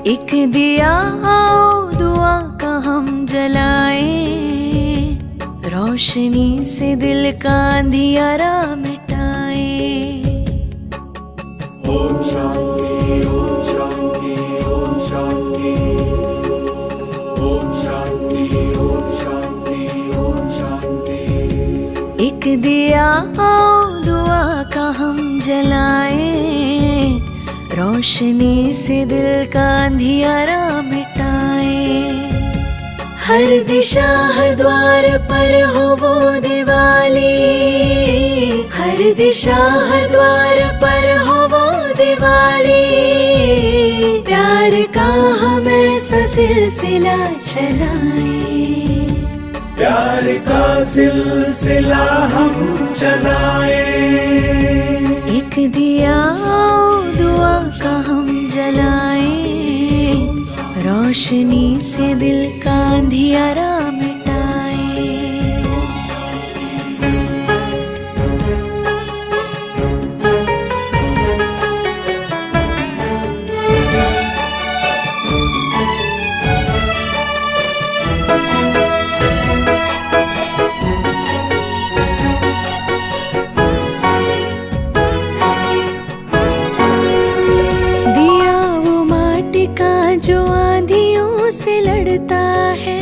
एक दिया आओ दुआ का हम जलाएं, रोशनी से दिल का अंधियारा मिटाएं। ओम शांति ओम शांति ओम शांति ओम शांति ओम शांति ओम शांति। एक दिया आओ दुआ का हम जलाएं, रोशनी से दिल का अंधियारा मिटाएं। हर दिशा हर द्वार पर हो वो दिवाली, हर दिशा हर द्वार पर हो वो दिवाली। प्यार का हम ऐसा सिलसिला चलाएं, प्यार का सिलसिला हम चलाएं। एक दिया दुआ का हम जलाएं, रोशनी से दिल का अंधियारा मिटाएं। जो आंधियों से लड़ता है,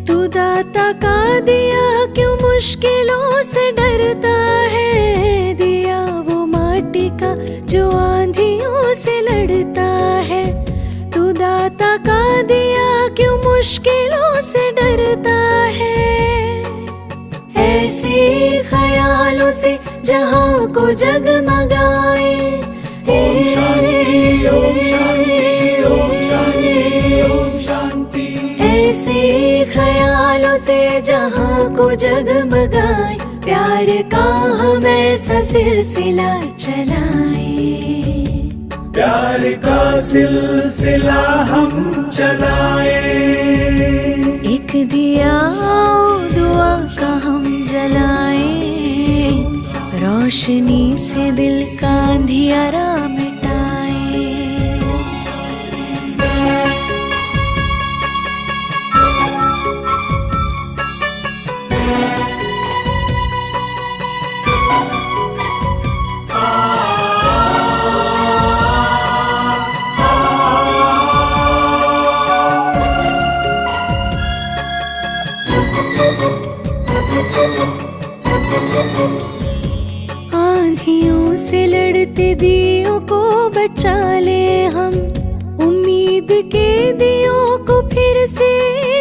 तू दाता का दिया क्यों मुश्किलों से डरता है। दिया वो माटी का जो आंधियों से लड़ता है, तू दाता का दिया क्यों मुश्किलों से डरता है। ऐसे ख्यालों से जहां को जगमगाए, ओम शांति ओम शांति ओम शांति ओम शांति। ऐसे ख्यालों से जहां को जगमगाए, प्यार का हम ऐसा सिलसिला चलाएं, प्यार का सिलसिला हम चलाएं। एक दिया दुआ का हम जलाएं, रोशनी से दिल का अंधियारा मिटाएं। आंधियों से लड़ते दियों को बचा ले हम, उम्मीद के दियों को फिर से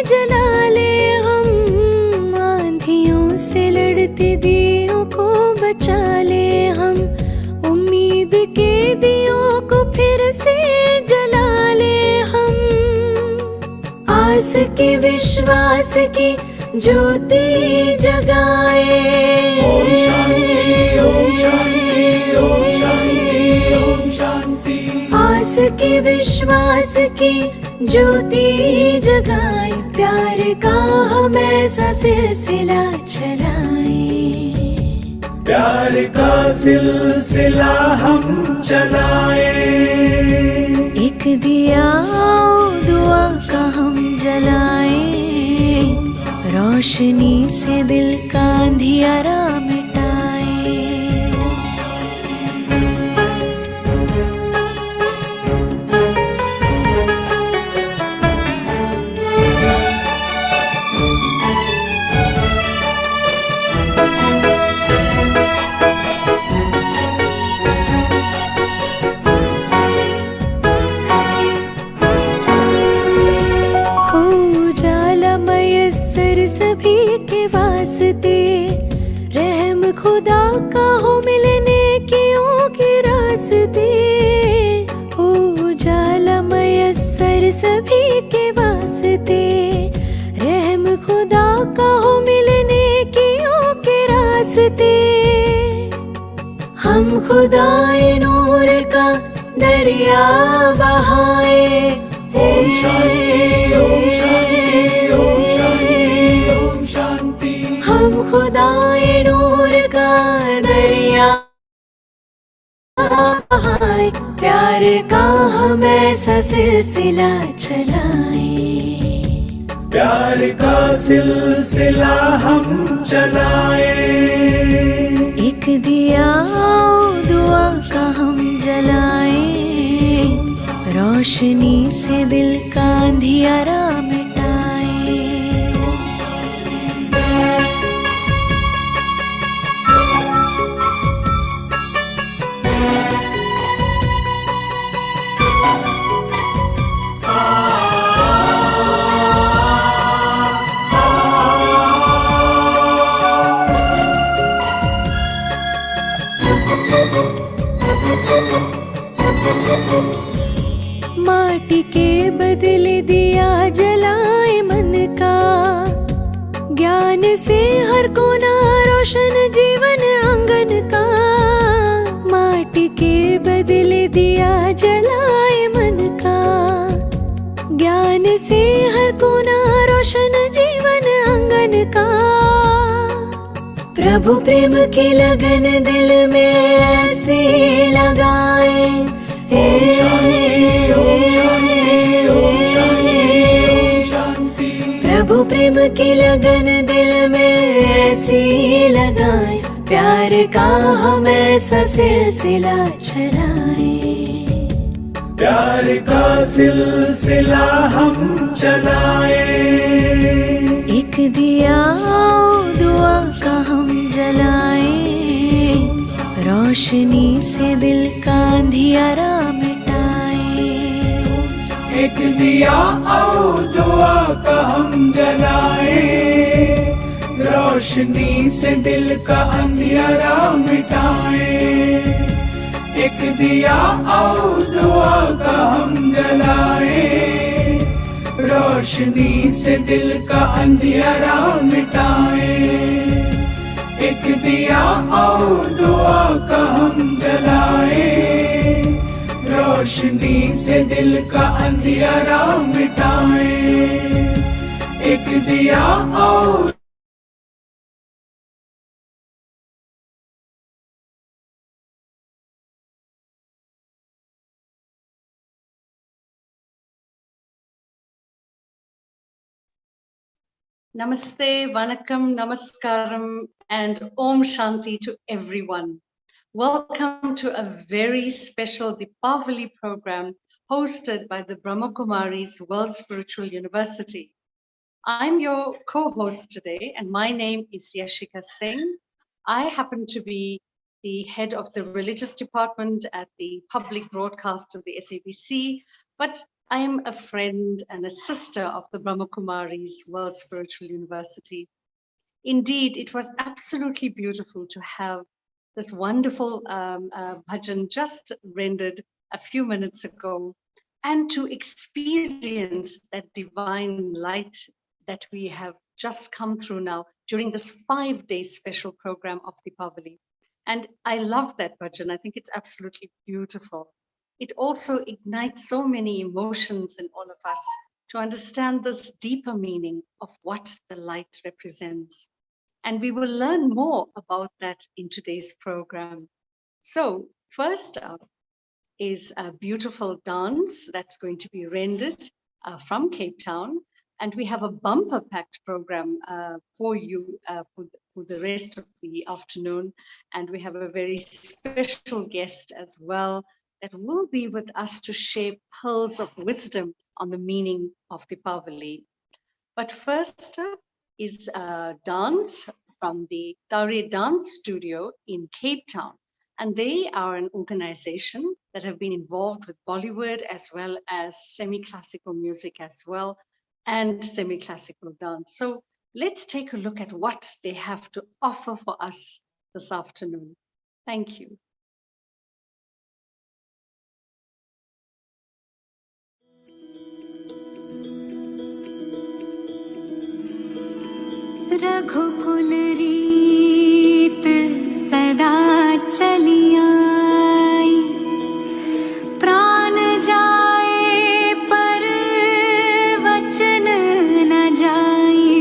जला ले हम। आंधियों से लड़ते दियों को बचा ले हम, उम्मीद के दियों को फिर से जला ले हम। आस की विश्वास की ज्योति जगाए, ओम शांति ओम शांति ओम शांति ओम शांति। आस की विश्वास की ज्योति जगाए, प्यार का हम ऐसा सिलसिला चलाएं, प्यार का सिलसिला हम चलाएं। एक दिया दुआ का हम जलाएं, रोशनी से दिल का अंधियारा मिटाए। सभी के वास्ते रहम खुदा का हो मिलने कियों के रास्ते। हो उजाला मयस्सर सभी के वास्ते रहम खुदा का हो मिलने कियों के रास्ते। हम खुदाए नूर का दरिया बहाए। ओम शांति ओम शांति ओम शांति ओम शांति। हम खुदाए नूर का दरिया बहाए। प्यार का हम ऐसा सिलसिला चलाए। प्यार का सिलसिला हम चलाए। एक दिया दुआ का हम जलाए। रोशनी से दिल का अंधियारा मिटाए। माटी के बदले दिया जलाए मन का। ज्ञान से हर कोना रोशन जीवन आंगन का। माटी के बदले दिया जलाए मन का। ज्ञान से हर कोना रोशन जीवन आंगन का। प्रभु प्रेम की लगन दिल में ऐसे लगाए। ओम शांति ओम शांति ओम शांति ओम शांति। प्रभु प्रेम की लगन दिल में ऐसी लगाए। प्यार का हम ऐसा सिलसिला चलाए। प्यार का सिलसिला हम चलाए। एक दिया दुआ का हम जलाए। रोशनी से दिल का अंधियारा मिटाए। एक दिया और दुआ का हम जलाए। रोशनी से दिल का अंधियारा मिटाए। एक दिया और दुआ का हम जलाए। रोशनी से दिल का अंधियारा मिटाए। एक दिया और दुआ का हम जलाए। रोशनी से दिल का अंधियारा मिटाए। एक दिया और Namaste, Vanakkam, Namaskaram, and Om Shanti to everyone. Welcome to a very special Deepavali program hosted by the Brahma Kumaris World Spiritual University. I'm your co-host today, and my name is Yashika Singh. I happen to be the head of the religious department at the public broadcast of the SABC, but I am a friend and a sister of the Brahma Kumaris World Spiritual University. Indeed, it was absolutely beautiful to have this wonderful bhajan just rendered a few minutes ago, and to experience that divine light that we have just come through now during this 5-day special program of Deepavali. And I love that bhajan. I think it's absolutely beautiful. It also ignites so many emotions in all of us to understand this deeper meaning of what the light represents. And we will learn more about that in today's program. So first up is a beautiful dance that's going to be rendered from Cape Town. And we have a bumper-packed program for you for the rest of the afternoon. And we have a very special guest as well that will be with us to share pearls of wisdom on the meaning of Diwali. But first up is a dance from the Tare Dance Studio in Cape Town. And they are an organization that have been involved with Bollywood as well as semi-classical music as well, and semi-classical dance. So let's take a look at what they have to offer for us this afternoon. Thank you. रघुकुल रीत सदा चली आई, प्राण जाए पर वचन न जाई।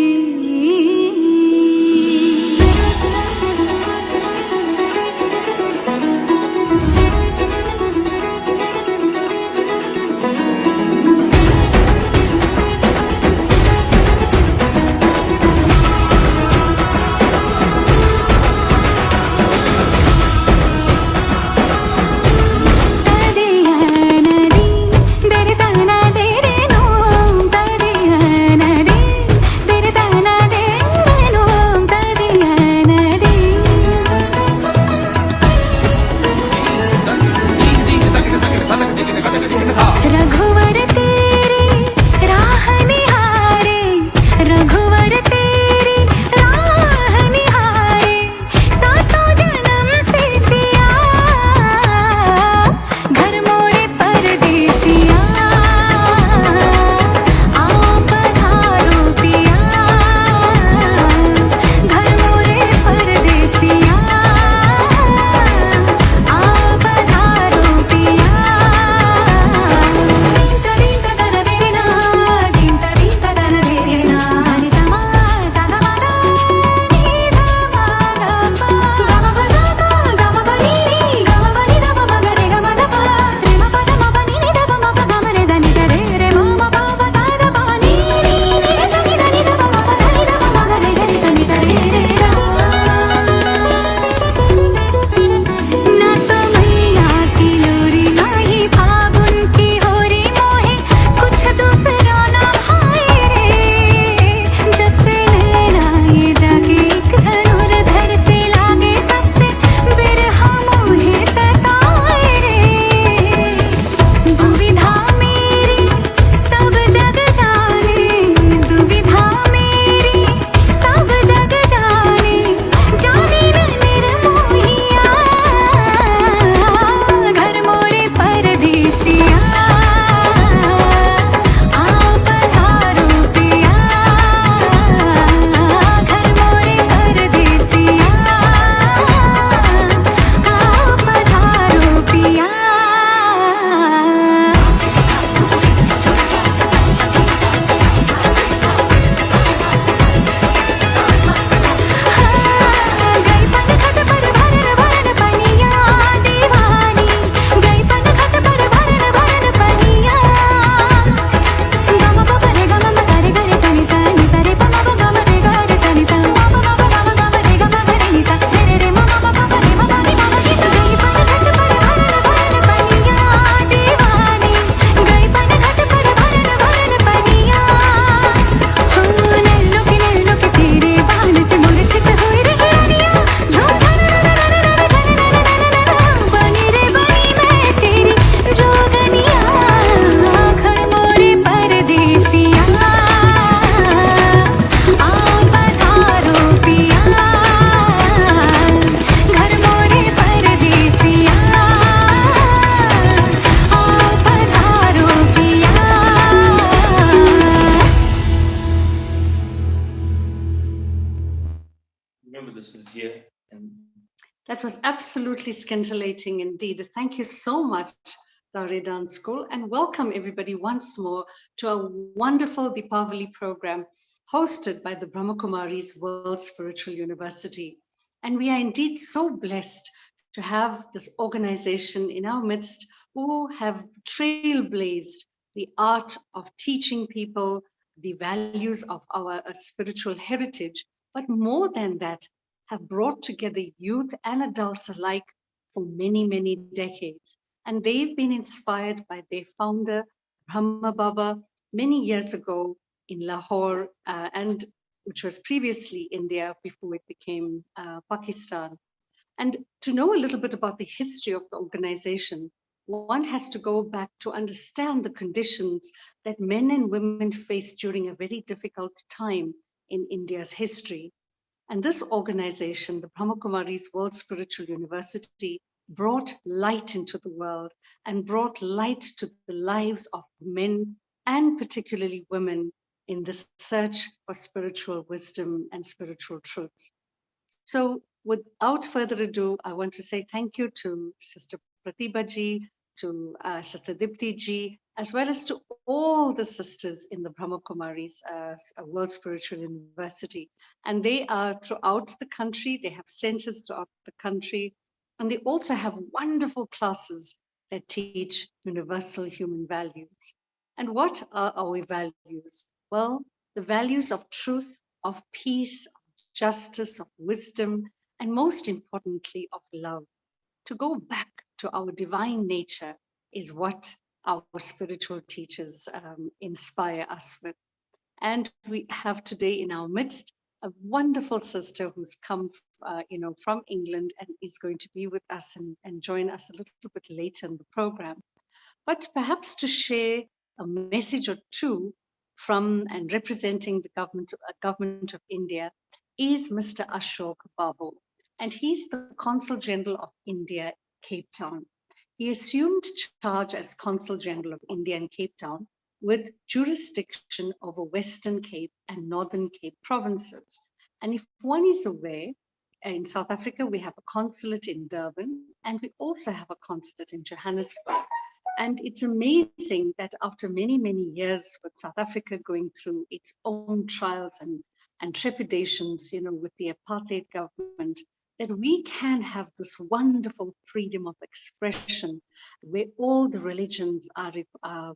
That was absolutely scintillating indeed. Thank you so much, Tare Dance School, and welcome everybody once more to a wonderful Deepavali program hosted by the Brahmakumaris World Spiritual University. And we are indeed so blessed to have this organization in our midst who have trailblazed the art of teaching people the values of our spiritual heritage, but more than that, have brought together youth and adults alike for many, many decades. And they've been inspired by their founder, Brahma Baba, many years ago in Lahore, and which was previously India before it became Pakistan. And to know a little bit about the history of the organization, one has to go back to understand the conditions that men and women faced during a very difficult time in India's history. And this organization, the Brahma Kumaris World Spiritual University, brought light into the world and brought light to the lives of men and particularly women in the search for spiritual wisdom and spiritual truths. So without further ado, I want to say thank you to Sister Pratibha ji, to Sister Dipti ji, as well as to all the sisters in the Brahma Kumaris World Spiritual University. And they are throughout the country. They have centers throughout the country. And they also have wonderful classes that teach universal human values. And what are our values? Well, the values of truth, of peace, justice, of wisdom, and most importantly, of love. To go back to our divine nature is what our spiritual teachers inspire us with. And we have today in our midst a wonderful sister who's come from England and is going to be with us and join us a little bit later in the program. But perhaps to share a message or two from and representing the government of India is Mr. Ashok Babu, and he's the Consul General of India, Cape Town. He assumed charge as Consul General of India in Cape Town with jurisdiction over Western Cape and Northern Cape provinces. And if one is aware, in South Africa, we have a consulate in Durban, and we also have a consulate in Johannesburg. And it's amazing that after many, many years with South Africa going through its own trials and trepidations, with the apartheid government, that we can have this wonderful freedom of expression where all the religions are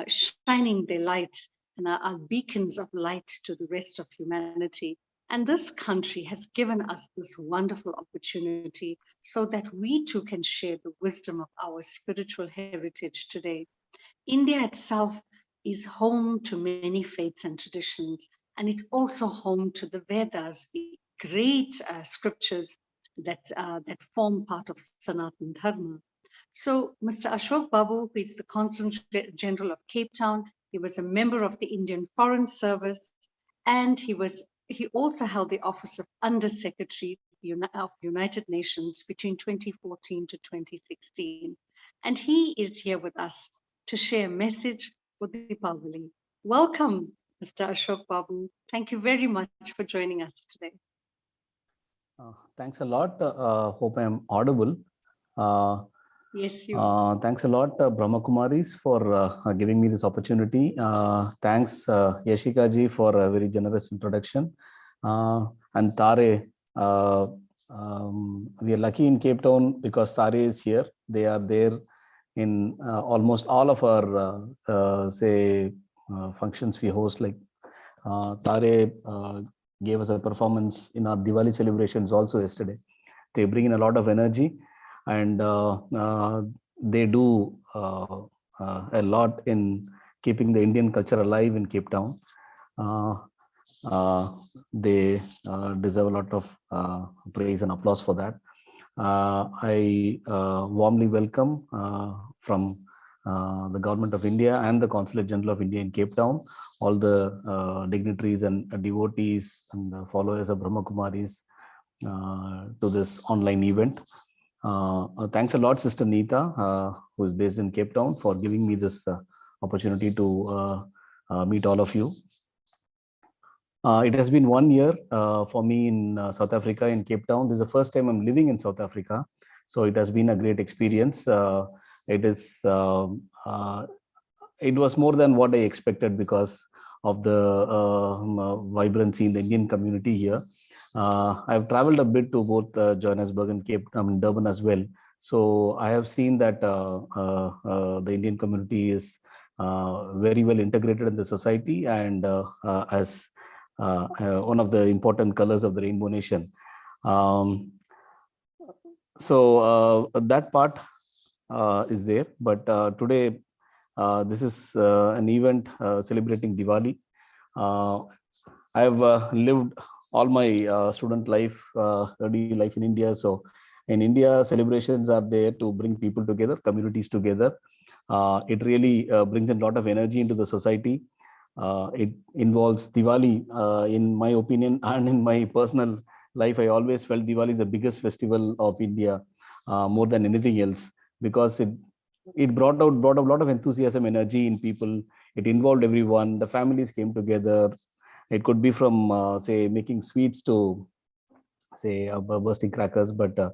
shining their light and are beacons of light to the rest of humanity. And this country has given us this wonderful opportunity so that we too can share the wisdom of our spiritual heritage today. India itself is home to many faiths and traditions, and it's also home to the Vedas, the great scriptures that form part of Sanatana Dharma. So Mr. Ashok Babu, who is the Consul General of Cape Town, he was a member of the Indian Foreign Service, and he also held the office of Under Secretary of United Nations between 2014 to 2016. And he is here with us to share a message for Deepavali. Welcome, Mr. Ashok Babu. Thank you very much for joining us today. Thanks a lot. Hope I am audible. Yes, you. Thanks a lot, Brahma Kumaris, for giving me this opportunity. Thanks, Yashika ji, for a very generous introduction. And Tare, we are lucky in Cape Town because Tare is here. They are there in almost all of our, functions we host. Like Tare gave us a performance in our Diwali celebrations also yesterday. They bring in a lot of energy. And they do a lot in keeping the Indian culture alive in Cape Town. They deserve a lot of praise and applause for that. I warmly welcome from the Government of India and the Consulate General of India in Cape Town, all the dignitaries and devotees and followers of Brahma Kumaris to this online event. Thanks a lot, Sister Neeta, who is based in Cape Town, for giving me this opportunity to meet all of you. It has been 1 year for me in South Africa, in Cape Town. This is the first time I'm living in South Africa, so it has been a great experience. It was more than what I expected because of the vibrancy in the Indian community here. I've traveled a bit to both Johannesburg and Durban as well. So I have seen that the Indian community is very well integrated in the society and as one of the important colors of the Rainbow Nation. Um, that part is there, but today this is an event celebrating Diwali. I've lived all my student life, early life in India. So in India, celebrations are there to bring people together, communities together. It really brings a lot of energy into the society. It involves Diwali, in my opinion, and in my personal life, I always felt Diwali is the biggest festival of India, more than anything else, because it brought a lot of enthusiasm, energy in people. It involved everyone. The families came together. It could be from say making sweets to say bursting crackers, but the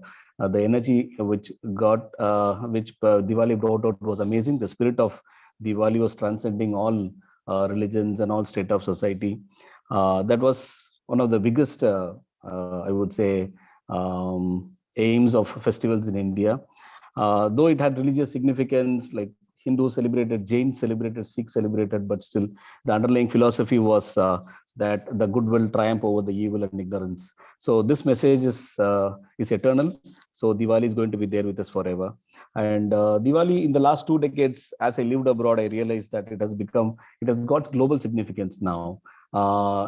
energy which Diwali brought out was amazing. The spirit of Diwali was transcending all religions and all state of society. That was one of the biggest, I would say, aims of festivals in India. Though it had religious significance, like Hindus celebrated, Jains celebrated, Sikhs celebrated, but still the underlying philosophy was that the good will triumph over the evil and ignorance. So this message is eternal. So Diwali is going to be there with us forever. And Diwali in the last 2 decades, as I lived abroad, I realized that it has got global significance now.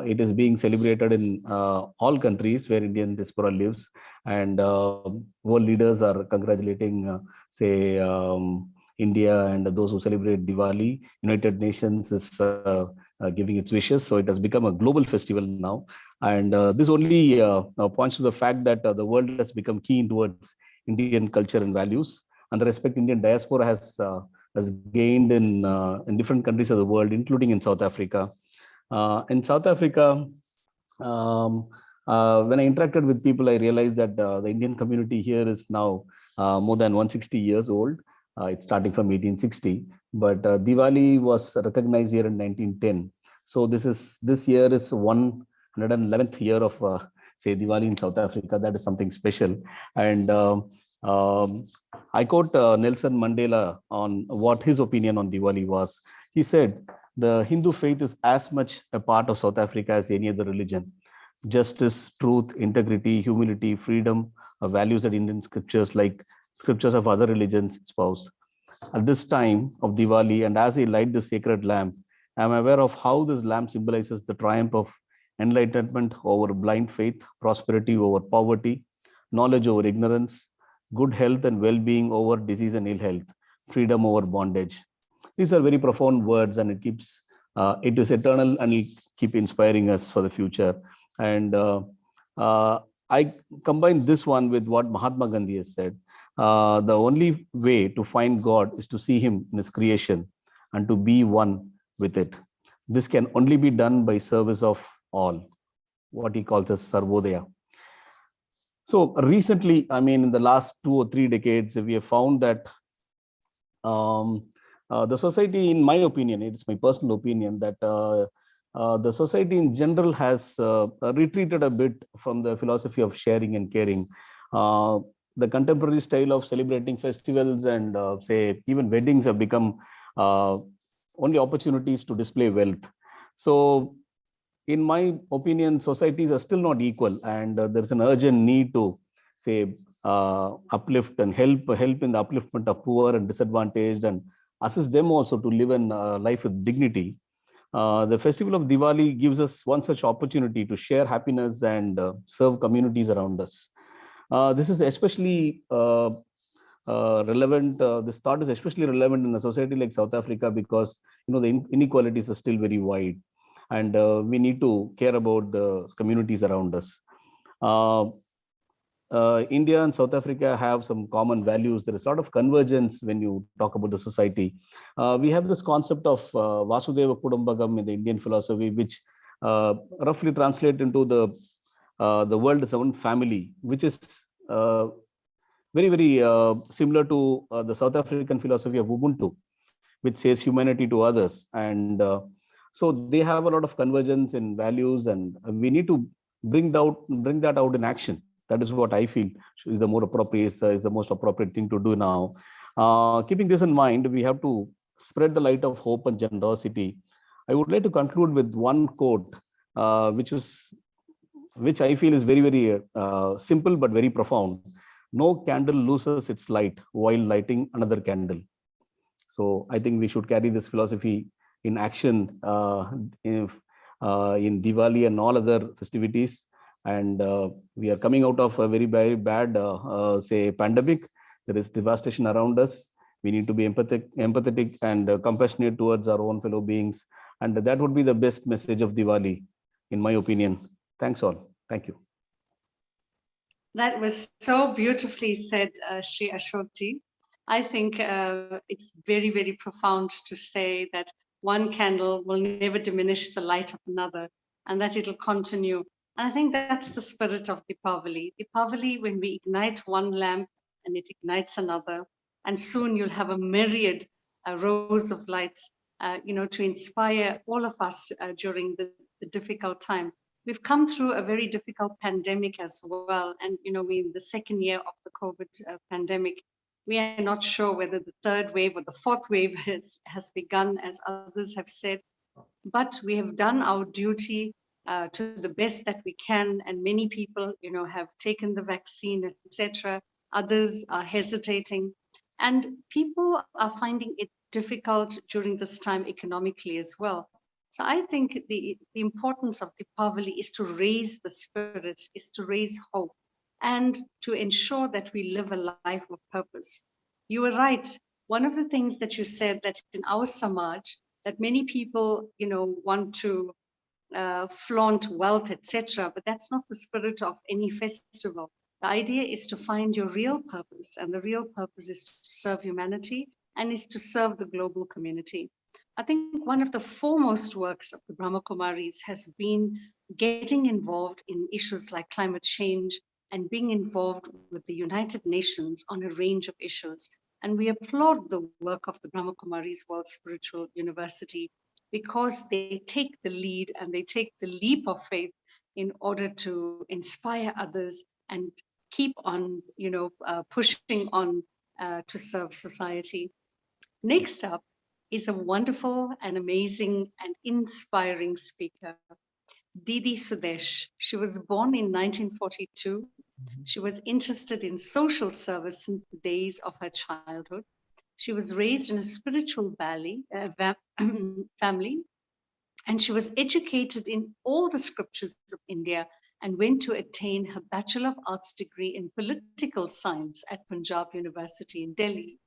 It is being celebrated in all countries where Indian diaspora lives, and world leaders are congratulating, say, India and those who celebrate Diwali. United Nations is giving its wishes, so it has become a global festival now. And this only points to the fact that the world has become keen towards Indian culture and values, and the respect Indian diaspora has gained in different countries of the world, including in South Africa. In South Africa, when I interacted with people, I realized that the Indian community here is now more than 160 years old. It's starting from 1860, but Diwali was recognized here in 1910. So this year is 111th year of say Diwali in South Africa. That is something special. And I quote Nelson Mandela on what his opinion on Diwali was. He said, "The Hindu faith is as much a part of South Africa as any other religion. Justice, truth, integrity, humility, freedom are values that Indian scriptures, like scriptures of other religions, espouse. At this time of Diwali, and as I light the sacred lamp, I am aware of how this lamp symbolizes the triumph of enlightenment over blind faith, prosperity over poverty, knowledge over ignorance, good health and well-being over disease and ill health, freedom over bondage." These are very profound words, and it is eternal, and will keep inspiring us for the future. And I combine this one with what Mahatma Gandhi has said. The only way to find God is to see him in his creation and to be one with it. This can only be done by service of all, what he calls as Sarvodaya. So recently, I mean, in the last 2 or 3 decades, we have found that the society, in my opinion, it's my personal opinion, that the society in general has retreated a bit from the philosophy of sharing and caring. The contemporary style of celebrating festivals and say even weddings have become only opportunities to display wealth. So in my opinion, societies are still not equal, and there's an urgent need to say uplift and help in the upliftment of poor and disadvantaged, and assist them also to live in life with dignity. The festival of Diwali gives us one such opportunity to share happiness and serve communities around us. This is especially relevant. This thought is especially relevant in a society like South Africa, because the inequalities are still very wide, and we need to care about the communities around us. India and South Africa have some common values. There is a lot of convergence when you talk about the society. We have this concept of Vasudeva Kudumbakam in the Indian philosophy, which roughly translate into the world is one family, which is very, very similar to the South African philosophy of Ubuntu, which says humanity to others. And so they have a lot of convergence in values, and we need to bring that out in action. That is what I feel is the more appropriate, is the most appropriate thing to do now. Keeping this in mind, we have to spread the light of hope and generosity. I would like to conclude with one quote, which I feel is very, very simple but very profound. No candle loses its light while lighting another candle. So I think we should carry this philosophy in action in Diwali and all other festivities. And we are coming out of a very, very bad, say, pandemic. There is devastation around us. We need to be empathetic and compassionate towards our own fellow beings. And that would be the best message of Diwali, in my opinion. Thanks all. Thank you. That was so beautifully said, Sri Ashokji. I think it's very, very profound to say that one candle will never diminish the light of another, and that it'll continue. And I think that's the spirit of Deepavali. Deepavali, when we ignite one lamp and it ignites another, and soon you'll have a myriad rows of lights, to inspire all of us during the difficult time. We've come through a very difficult pandemic as well. And, we're in the second year of the COVID pandemic. We are not sure whether the third wave or the fourth wave has begun, as others have said. But we have done our duty to the best that we can. And many people, have taken the vaccine, etc. Others are hesitating. And people are finding it difficult during this time economically as well. So I think the importance of Deepavali is to raise the spirit, is to raise hope, and to ensure that we live a life of purpose. You were right. One of the things that you said, that in our Samaj, that many people, want to flaunt wealth, etc. But that's not the spirit of any festival. The idea is to find your real purpose, and the real purpose is to serve humanity and is to serve the global community. I think one of the foremost works of the Brahma Kumaris has been getting involved in issues like climate change and being involved with the United Nations on a range of issues. And we applaud the work of the Brahma Kumaris World Spiritual University, because they take the lead and they take the leap of faith in order to inspire others and keep on, pushing on to serve society. Next up is a wonderful and amazing and inspiring speaker, Didi Sudesh. She was born in 1942. She was interested in social service since the days of her childhood. She was raised in a spiritual family, and she was educated in all the scriptures of India and went to attain her Bachelor of Arts degree in political science at Punjab University in Delhi.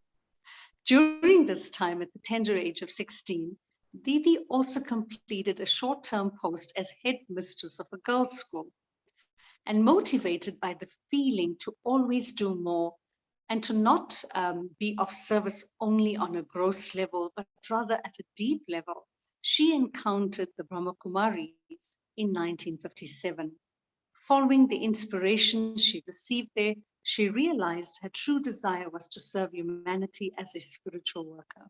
During this time, at the tender age of 16, Didi also completed a short-term post as headmistress of a girls' school. And motivated by the feeling to always do more and to not be of service only on a gross level, but rather at a deep level, she encountered the Brahma Kumaris in 1957. Following the inspiration she received there, she realized her true desire was to serve humanity as a spiritual worker.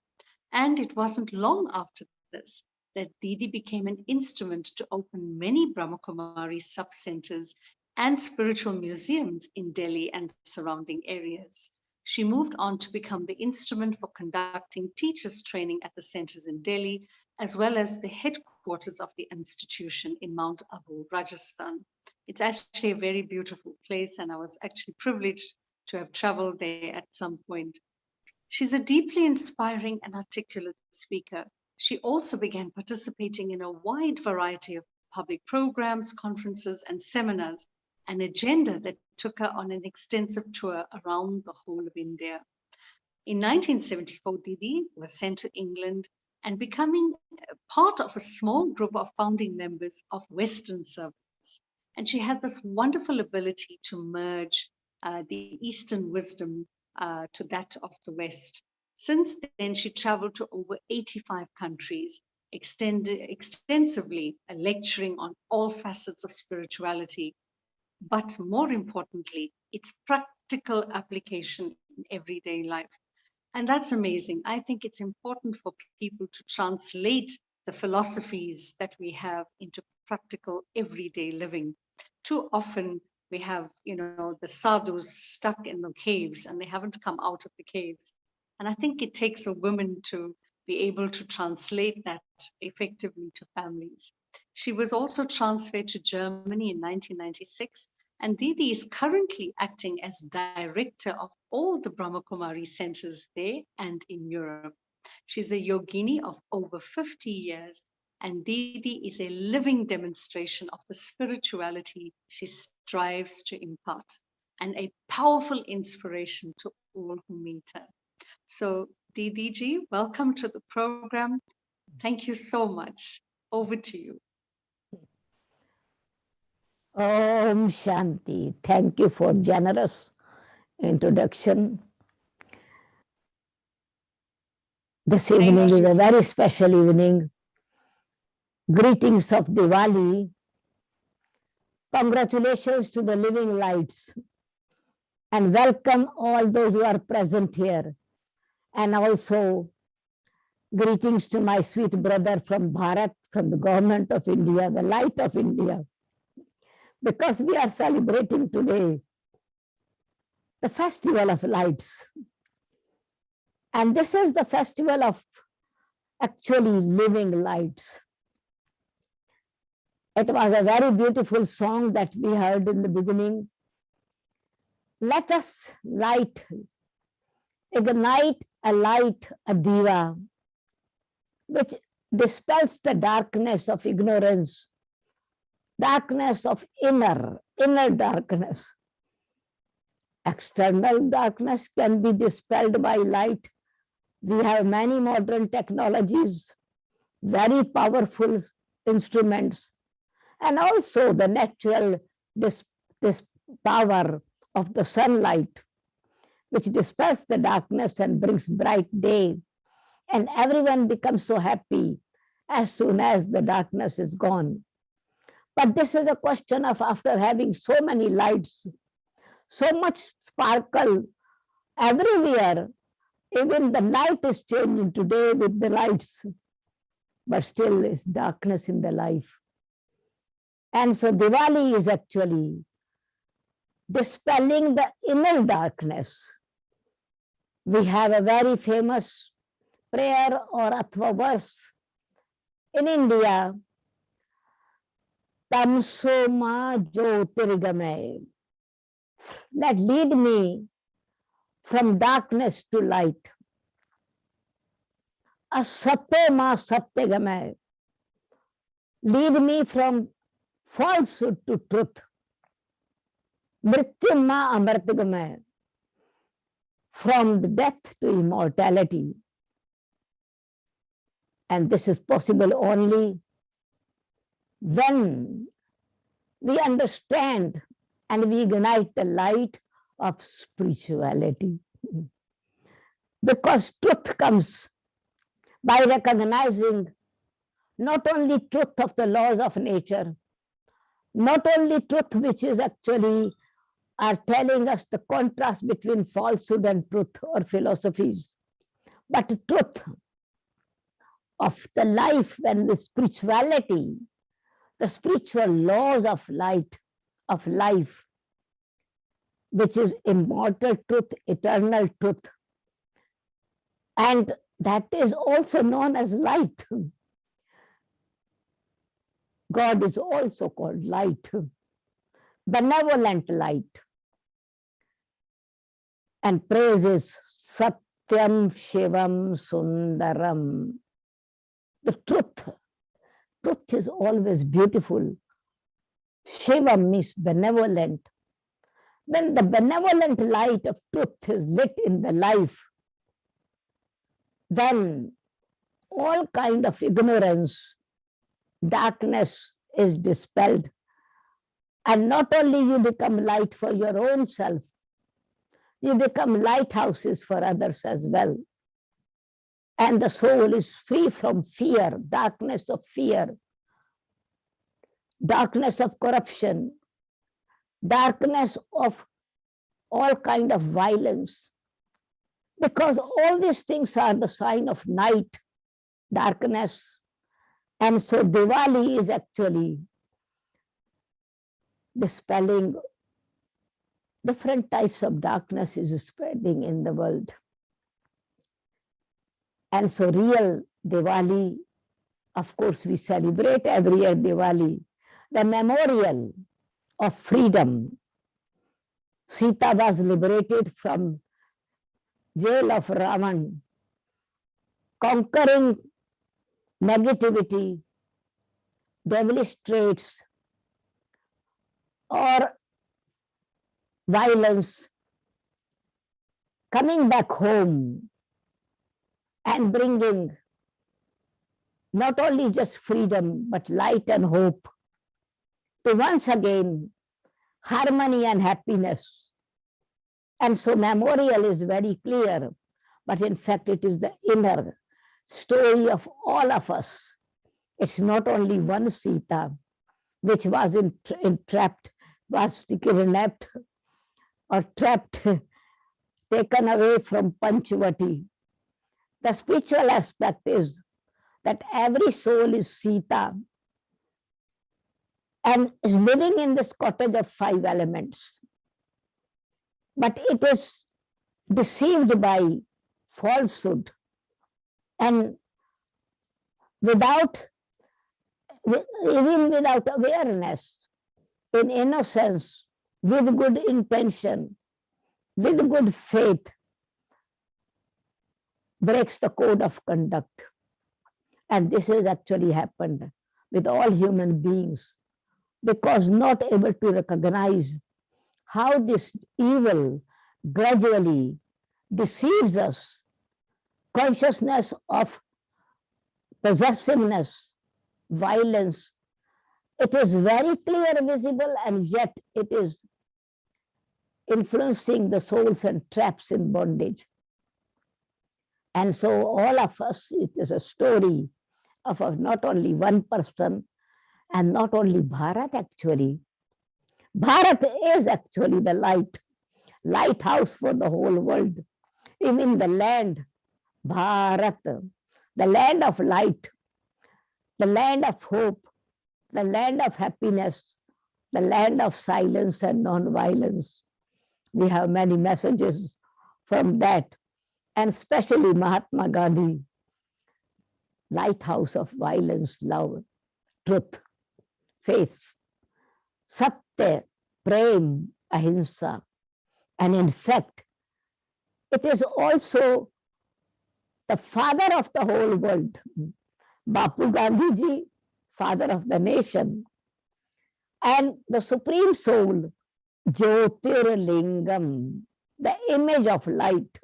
And it wasn't long after this that Didi became an instrument to open many Brahma Kumari sub-centers and spiritual museums in Delhi and surrounding areas. She moved on to become the instrument for conducting teachers' training at the centers in Delhi, as well as the headquarters of the institution in Mount Abu, Rajasthan. It's actually a very beautiful place, and I was actually privileged to have traveled there at some point. She's a deeply inspiring and articulate speaker. She also began participating in a wide variety of public programs, conferences, and seminars, an agenda that took her on an extensive tour around the whole of India. In 1974, Didi was sent to England and becoming part of a small group of founding members of Western Service. And she had this wonderful ability to merge the Eastern wisdom to that of the West. Since then, she traveled to over 85 countries, extensively lecturing on all facets of spirituality, but more importantly, its practical application in everyday life. And that's amazing. I think it's important for people to translate the philosophies that we have into practical everyday living. Too often we have, the sadhus stuck in the caves and they haven't come out of the caves. And I think it takes a woman to be able to translate that effectively to families. She was also transferred to Germany in 1996, and Didi is currently acting as director of all the Brahmakumari centers there and in Europe. She's a yogini of over 50 years, and Didi is a living demonstration of the spirituality she strives to impart, and a powerful inspiration to all who meet her. So, Didi ji, welcome to the program. Thank you so much. Over to you. Om Shanti. Thank you for generous introduction. This evening is a very special evening. Greetings of Diwali. Congratulations to the living lights. And welcome all those who are present here. And also greetings to my sweet brother from Bharat, from the government of India, the light of India. Because we are celebrating today the festival of lights. And this is the festival of actually living lights. It was a very beautiful song that we heard in the beginning. Let us light, ignite a light, a diva, which dispels the darkness of ignorance, darkness of inner darkness. External darkness can be dispelled by light. We have many modern technologies, very powerful instruments, and also the natural this power of the sunlight, which dispels the darkness and brings bright day. And everyone becomes so happy as soon as the darkness is gone. But this is a question of, after having so many lights, so much sparkle everywhere, even the night is changing today with the lights, but still is darkness in the life. And so Diwali is actually dispelling the inner darkness. We have a very famous prayer or athva verse in India, Tamso ma jyotirgamay. Let lead me from darkness to light. Asatya ma satyagamay. Lead me from falsehood to truth. Mrityu ma amrtagamay. From the death to immortality. And this is possible only when we understand and we ignite the light of spirituality. Because truth comes by recognizing not only truth of the laws of nature, not only truth which is actually are telling us the contrast between falsehood and truth or philosophies, but truth of the life and the spirituality, the spiritual laws of light, of life, which is immortal truth, eternal truth. And that is also known as light. God is also called light, benevolent light. And praise is Satyam Shivam Sundaram. The truth. Truth is always beautiful. Shivam means benevolent. When the benevolent light of truth is lit in the life, then all kind of ignorance, darkness is dispelled. And not only you become light for your own self, you become lighthouses for others as well. And the soul is free from fear, darkness of fear, darkness of corruption, darkness of all kind of violence. Because all these things are the sign of night, darkness. And so Diwali is actually dispelling different types of darkness is spreading in the world. And so real Diwali, of course, we celebrate every year Diwali, the memorial of freedom. Sita was liberated from jail of Ravan, conquering negativity, devilish traits, or violence, coming back home and bringing not only just freedom, but light and hope to once again harmony and happiness. And so memorial is very clear, but in fact it is the inner story of all of us. It's not only one Sita which was entrapped, was kidnapped or trapped, taken away from Panchavati. The spiritual aspect is that every soul is Sita and is living in this cottage of 5 elements. But it is deceived by falsehood and even without awareness, in innocence, with good intention, with good faith, breaks the code of conduct. And this has actually happened with all human beings, because not able to recognize how this evil gradually deceives us. Consciousness of possessiveness, violence, it is very clear, visible, and yet it is influencing the souls and traps in bondage. And so all of us, it is a story of not only one person and not only Bharat actually. Bharat is actually the lighthouse for the whole world. Even the land, Bharat, the land of light, the land of hope, the land of happiness, the land of silence and non-violence. We have many messages from that, and especially Mahatma Gandhi, lighthouse of violence, love, truth, faith, satya, prem, ahimsa. And in fact, it is also the father of the whole world. Bapu Gandhiji, father of the nation. And the Supreme Soul, Jyotirlingam, the image of light,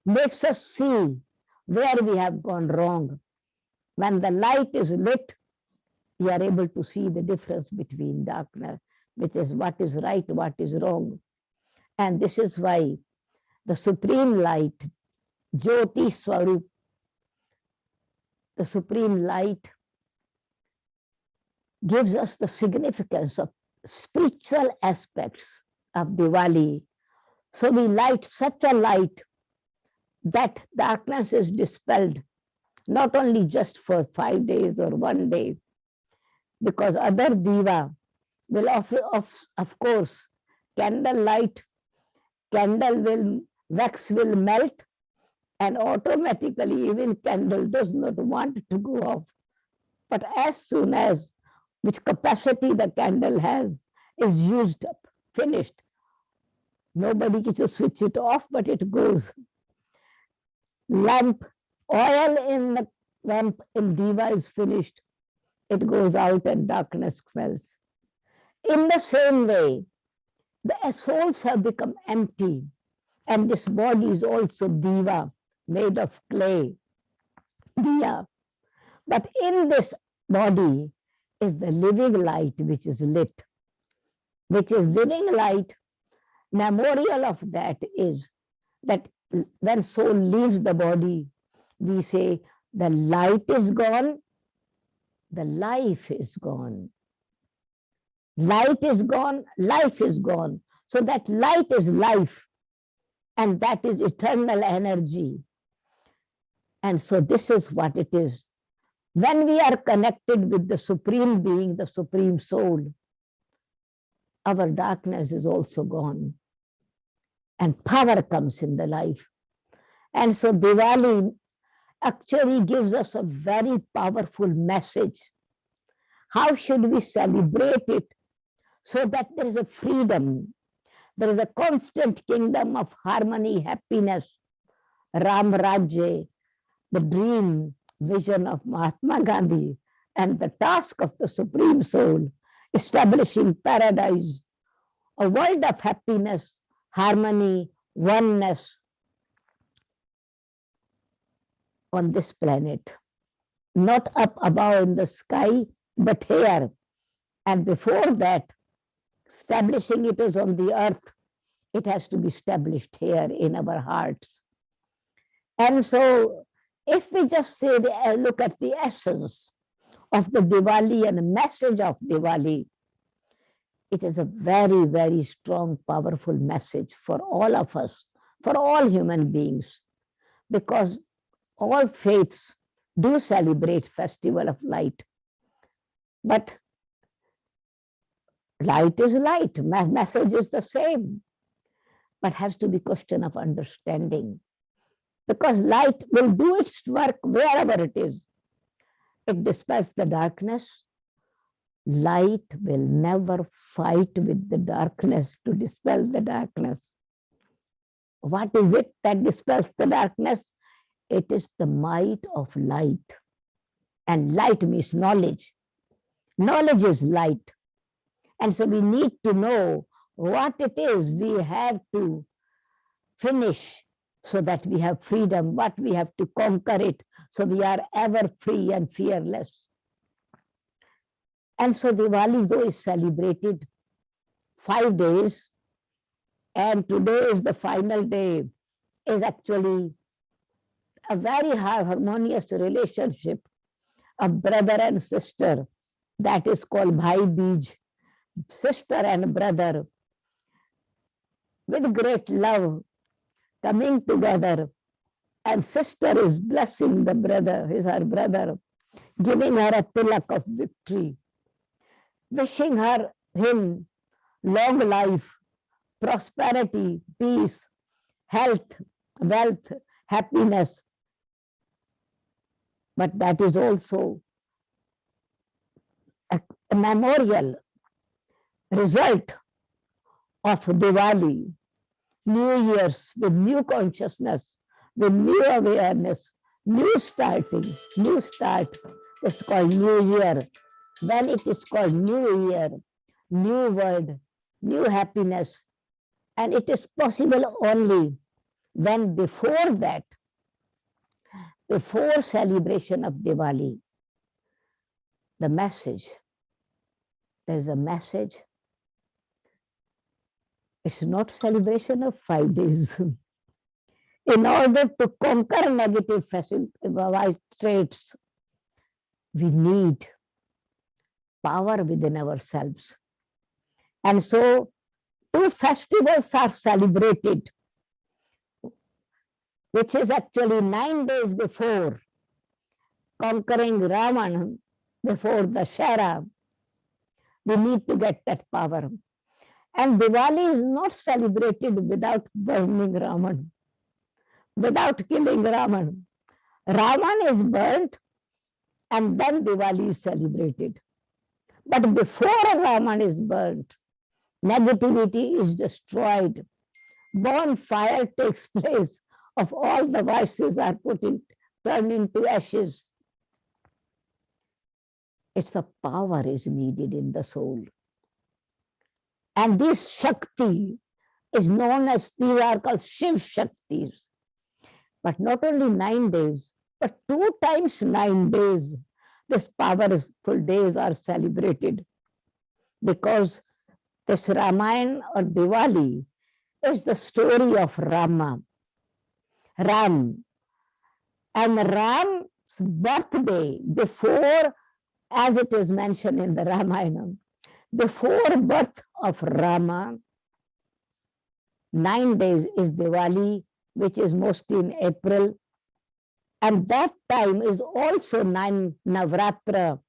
makes us see where we have gone wrong. When the light is lit, we are able to see the difference between darkness, which is what is right, what is wrong. And this is why the Supreme Light, Jyoti Swarup, the Supreme Light, gives us the significance of spiritual aspects of Diwali. So we light such a light that darkness is dispelled, not only just for 5 days or 1 day, because other diva will of course, wax will melt, and automatically even candle does not want to go off. But as soon as which capacity the candle has is used up, finished, nobody gets to switch it off, but it goes. Lamp, oil in the lamp in diva is finished, it goes out and darkness falls. In the same way, the souls have become empty, and this body is also diva, made of clay, diya. But in this body is the living light which is lit, which is living light. Memorial of that is that when soul leaves the body, we say the light is gone, the life is gone. Light is gone, life is gone. So that light is life, and that is eternal energy. And so this is what it is. When we are connected with the Supreme Being, the Supreme Soul, our darkness is also gone, and power comes in the life. And so Diwali, actually gives us a very powerful message. How should we celebrate it so that there is a freedom, there is a constant kingdom of harmony, happiness, Ram Rajya, the dream vision of Mahatma Gandhi, and the task of the Supreme Soul, establishing paradise, a world of happiness, harmony, oneness on this planet, not up above in the sky, but here. And before that, establishing it is on the earth, it has to be established here in our hearts. And so, if we just say, look at the essence of the Diwali and the message of Diwali, it is a very, very strong, powerful message for all of us, for all human beings, because all faiths do celebrate Festival of Light. But light is light, message is the same, but has to be question of understanding. Because light will do its work wherever it is. It dispels the darkness. Light will never fight with the darkness to dispel the darkness. What is it that dispels the darkness? It is the might of light. And light means knowledge. Knowledge is light. And so we need to know what it is we have to finish so that we have freedom, what we have to conquer it, so we are ever free and fearless. And so Diwali, though, is celebrated 5 days, and today is the final day, is actually a very harmonious relationship of brother and sister that is called Bhai Beej, sister and brother, with great love coming together, and sister is blessing the brother, her brother, giving her a tilak of victory, wishing him long life, prosperity, peace, health, wealth, happiness. But that is also a memorial result of Diwali, New Year's, with new consciousness, with new awareness, new starting, new start. It's called New Year. When it is called New Year, new world, new happiness. And it is possible only when before that, before celebration of Diwali, the message, there's a message. It's not celebration of 5 days. In order to conquer negative traits, we need power within ourselves. And so 2 festivals are celebrated, which is actually 9 days before conquering Ravan, before the Shara. We need to get that power. And Diwali is not celebrated without burning Ravan, without killing Ravan. Ravan is burnt and then Diwali is celebrated. But before Ravan is burnt, negativity is destroyed. Bonfire takes place of all the vices are turned into ashes. It's a power is needed in the soul. And this Shakti is known as, these are called Shiv Shaktis. But not only 9 days, but 2 times 9 days, this powerful days are celebrated. Because this Ramayana or Diwali is the story of Rama. Ram. And Ram's birthday, before, as it is mentioned in the Ramayana, before birth of Rama, 9 days is Diwali, which is mostly in April. And that time is also 9 Navratra,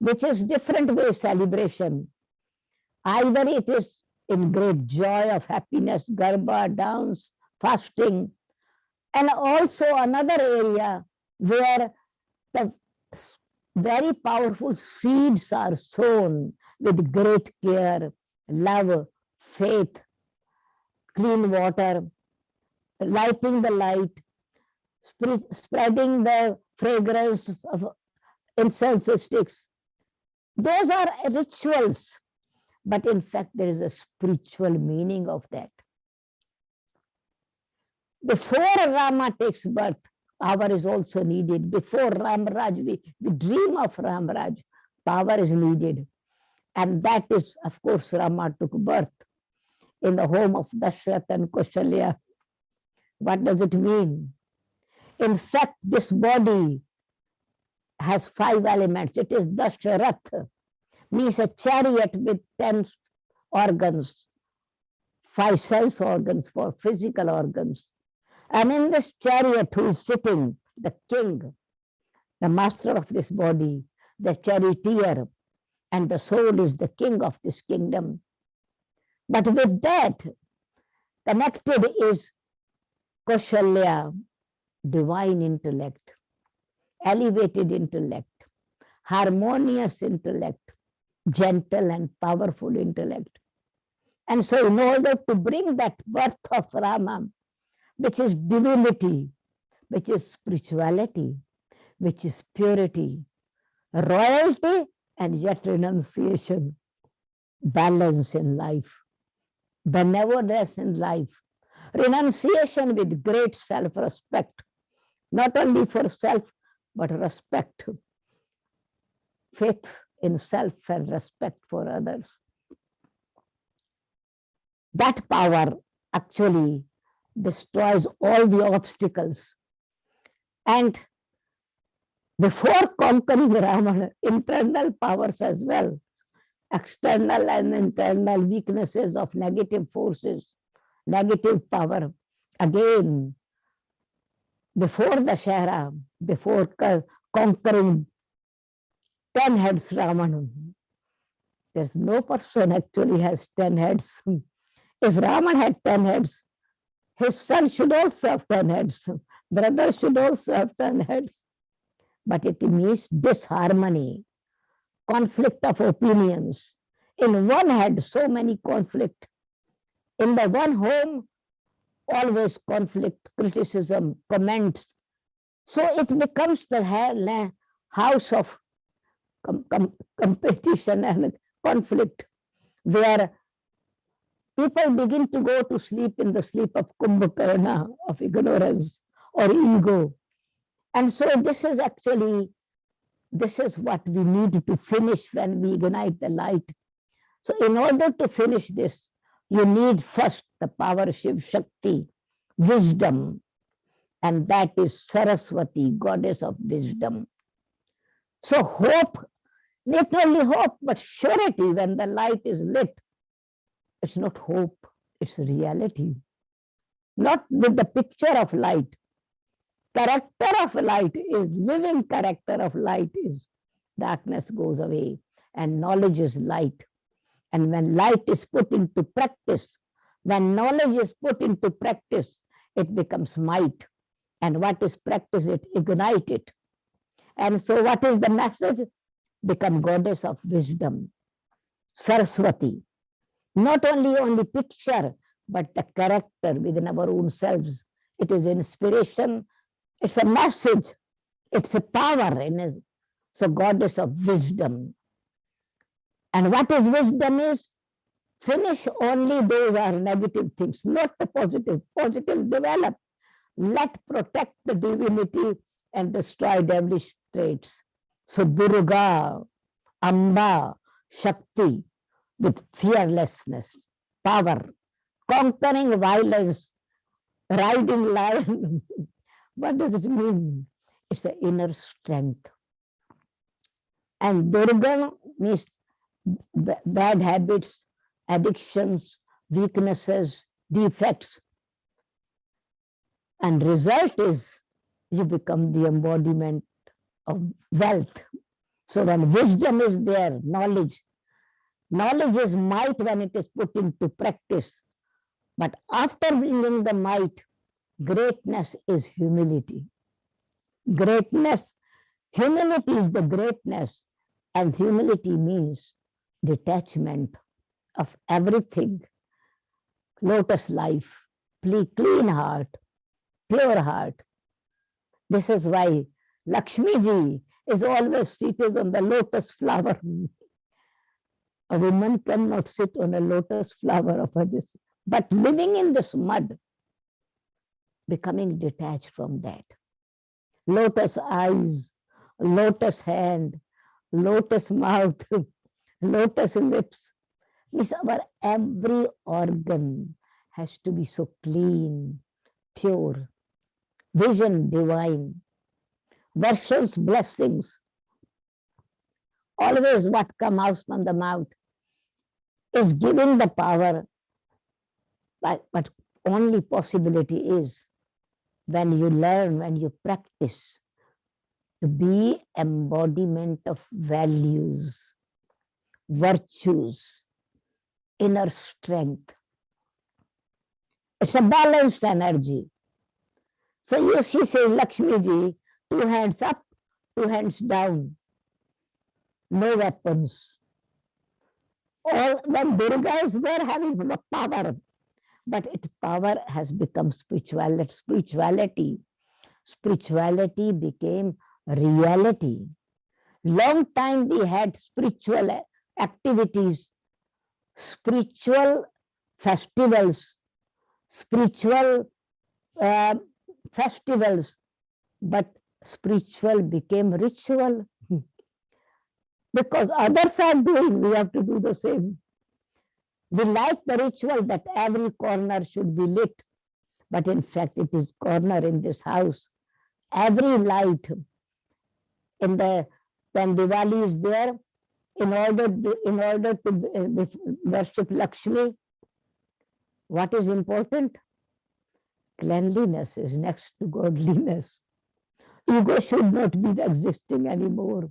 which is different way celebration. Either it is in great joy of happiness, Garba, dance, fasting. And also another area where the very powerful seeds are sown with great care, love, faith, clean water, lighting the light, spreading the fragrance of incense sticks. Those are rituals, but in fact, there is a spiritual meaning of that. Before Rama takes birth, power is also needed. Before Ramraj, we dream of Ramraj, power is needed. And that is, of course, Rama took birth in the home of Dashrath and Kaushalya. What does it mean? In fact, this body has 5 elements. It is Dashrath, means a chariot with 10 organs, 5 sense organs for physical organs. And in this chariot who is sitting, the king, the master of this body, the charioteer, and the soul is the king of this kingdom. But with that, connected is Kaushalya, divine intellect, elevated intellect, harmonious intellect, gentle and powerful intellect. And so in order to bring that birth of Rama, which is divinity, which is spirituality, which is purity, royalty, and yet renunciation, balance in life, benevolence in life, renunciation with great self-respect, not only for self, but respect, faith in self and respect for others. That power actually destroys all the obstacles. And before conquering Ravan, internal powers as well, external and internal weaknesses of negative forces, negative power. Again, before Dashera, before conquering 10 heads Ravan, there's no person actually has 10 heads. If Raman had 10 heads, his son should also have 10 heads. Brothers should also have 10 heads. But it means disharmony, conflict of opinions. In one head, so many conflict. In the one home, always conflict, criticism, comments. So it becomes the house of competition and conflict, where people begin to go to sleep in the sleep of Kumbhakarna, of ignorance or ego. And so this is what we need to finish when we ignite the light. So in order to finish this, you need first the power of Shiv Shakti, wisdom, and that is Saraswati, goddess of wisdom. So hope, not only hope, but surety when the light is lit. It's not hope, it's reality. Not with the picture of light. Character of light is living character of light is darkness goes away and knowledge is light. And when light is put into practice, when knowledge is put into practice, it becomes might. And what is practice? It ignites it. And so what is the message? Become goddess of wisdom, Saraswati. Not only picture, but the character within our own selves. It is inspiration. It's a message. It's a power in it. So goddess of wisdom. And what is wisdom is? Finish only those are negative things, not the positive. Positive develop. Let protect the divinity and destroy devilish traits. So Durga, Amba, Shakti, with fearlessness, power, conquering violence, riding lion. What does it mean? It's an inner strength. And Durga means bad habits, addictions, weaknesses, defects. And result is you become the embodiment of wealth. So when wisdom is there, knowledge is might when it is put into practice. But after bringing the might, greatness is humility. Greatness, humility is the greatness, and humility means detachment of everything. Lotus life, clean heart, pure heart. This is why Lakshmi ji is always seated on the lotus flower. A woman cannot sit on a lotus flower of this, but living in this mud, becoming detached from that. Lotus eyes, lotus hand, lotus mouth, lotus lips. Means our every organ has to be so clean, pure, vision divine, versions, blessings. Always what comes out from the mouth is giving the power, but only possibility is when you learn, when you practice to be embodiment of values, virtues, inner strength. It's a balanced energy. So you see, say Lakshmi ji, 2 hands up, 2 hands down, no weapons. Or when Durga is there having power, but its power has become spirituality. Spirituality became reality. Long time we had spiritual activities, spiritual festivals, but spiritual became ritual. Because others are doing, we have to do the same. We like the ritual that every corner should be lit, but in fact it is corner in this house. Every light in the, when Diwali is there, in order to worship Lakshmi, what is important? Cleanliness is next to godliness. Ego should not be existing anymore.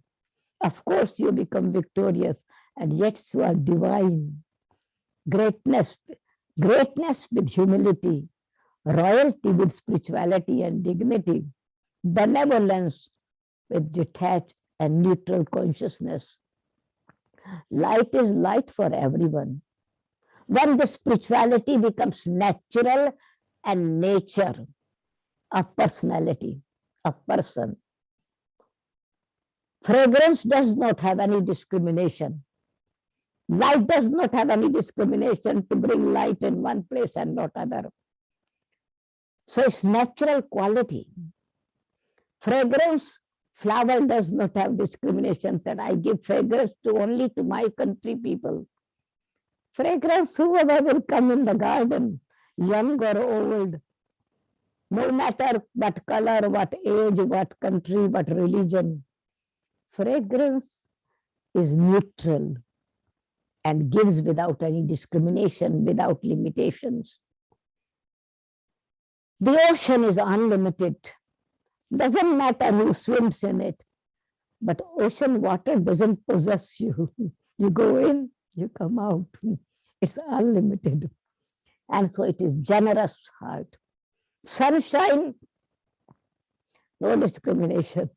Of course, you become victorious, and yet you are divine. Greatness with humility, royalty with spirituality and dignity, benevolence with detached and neutral consciousness. Light is light for everyone. When the spirituality becomes natural and nature of personality, of person. Fragrance does not have any discrimination. Light does not have any discrimination to bring light in one place and not other. So it's natural quality. Fragrance, flower does not have discrimination that I give fragrance to only to my country people. Fragrance, whoever will come in the garden, young or old, no matter what color, what age, what country, what religion, fragrance is neutral and gives without any discrimination, without limitations. The ocean is unlimited. Doesn't matter who swims in it, but ocean water doesn't possess you. You go in, you come out. It's unlimited. And so it is generous heart. Sunshine, no discrimination.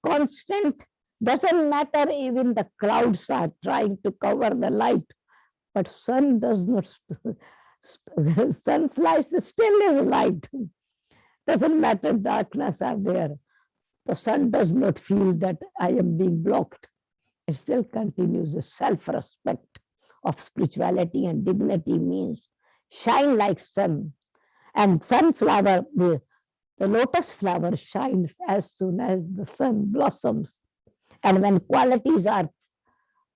Constant, doesn't matter even the clouds are trying to cover the light, but sun does not, sun's light still is light. Doesn't matter darkness are there. The sun does not feel that I am being blocked. It still continues. The self-respect of spirituality and dignity means shine like sun. And sunflower, the lotus flower shines as soon as the sun blossoms. And when qualities are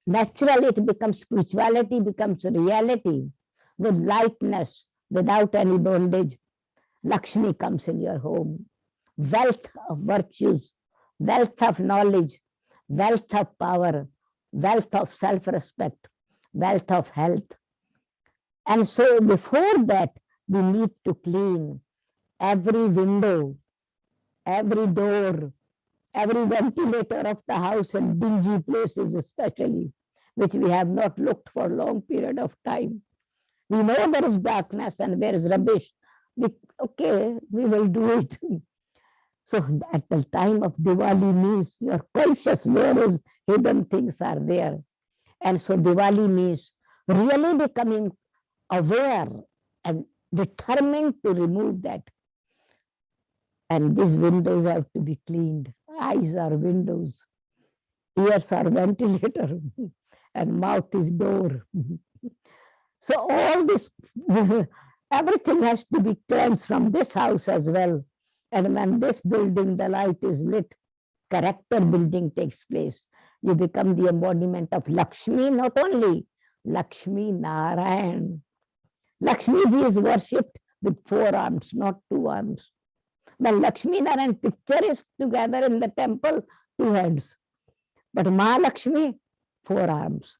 natural, it becomes spirituality, becomes reality with lightness, without any bondage. Lakshmi comes in your home. Wealth of virtues, wealth of knowledge, wealth of power, wealth of self-respect, wealth of health. And so before that, we need to clean every window, every door, every ventilator of the house and dingy places especially, which we have not looked for a long period of time. We know there is darkness and there is rubbish. Okay, we will do it. So at the time of Diwali means you are conscious where is hidden things are there. And so Diwali means really becoming aware and determined to remove that. And these windows have to be cleaned. Eyes are windows, ears are ventilator, and mouth is door. So all this, everything has to be cleansed from this house as well. And when this building, the light is lit, character building takes place. You become the embodiment of Lakshmi, not only Lakshmi Narayan. Lakshmi ji is worshipped with 4 arms, not 2 arms. When Lakshmi Narayan picture is together in the temple, 2 hands. But Mahalakshmi, 4 arms.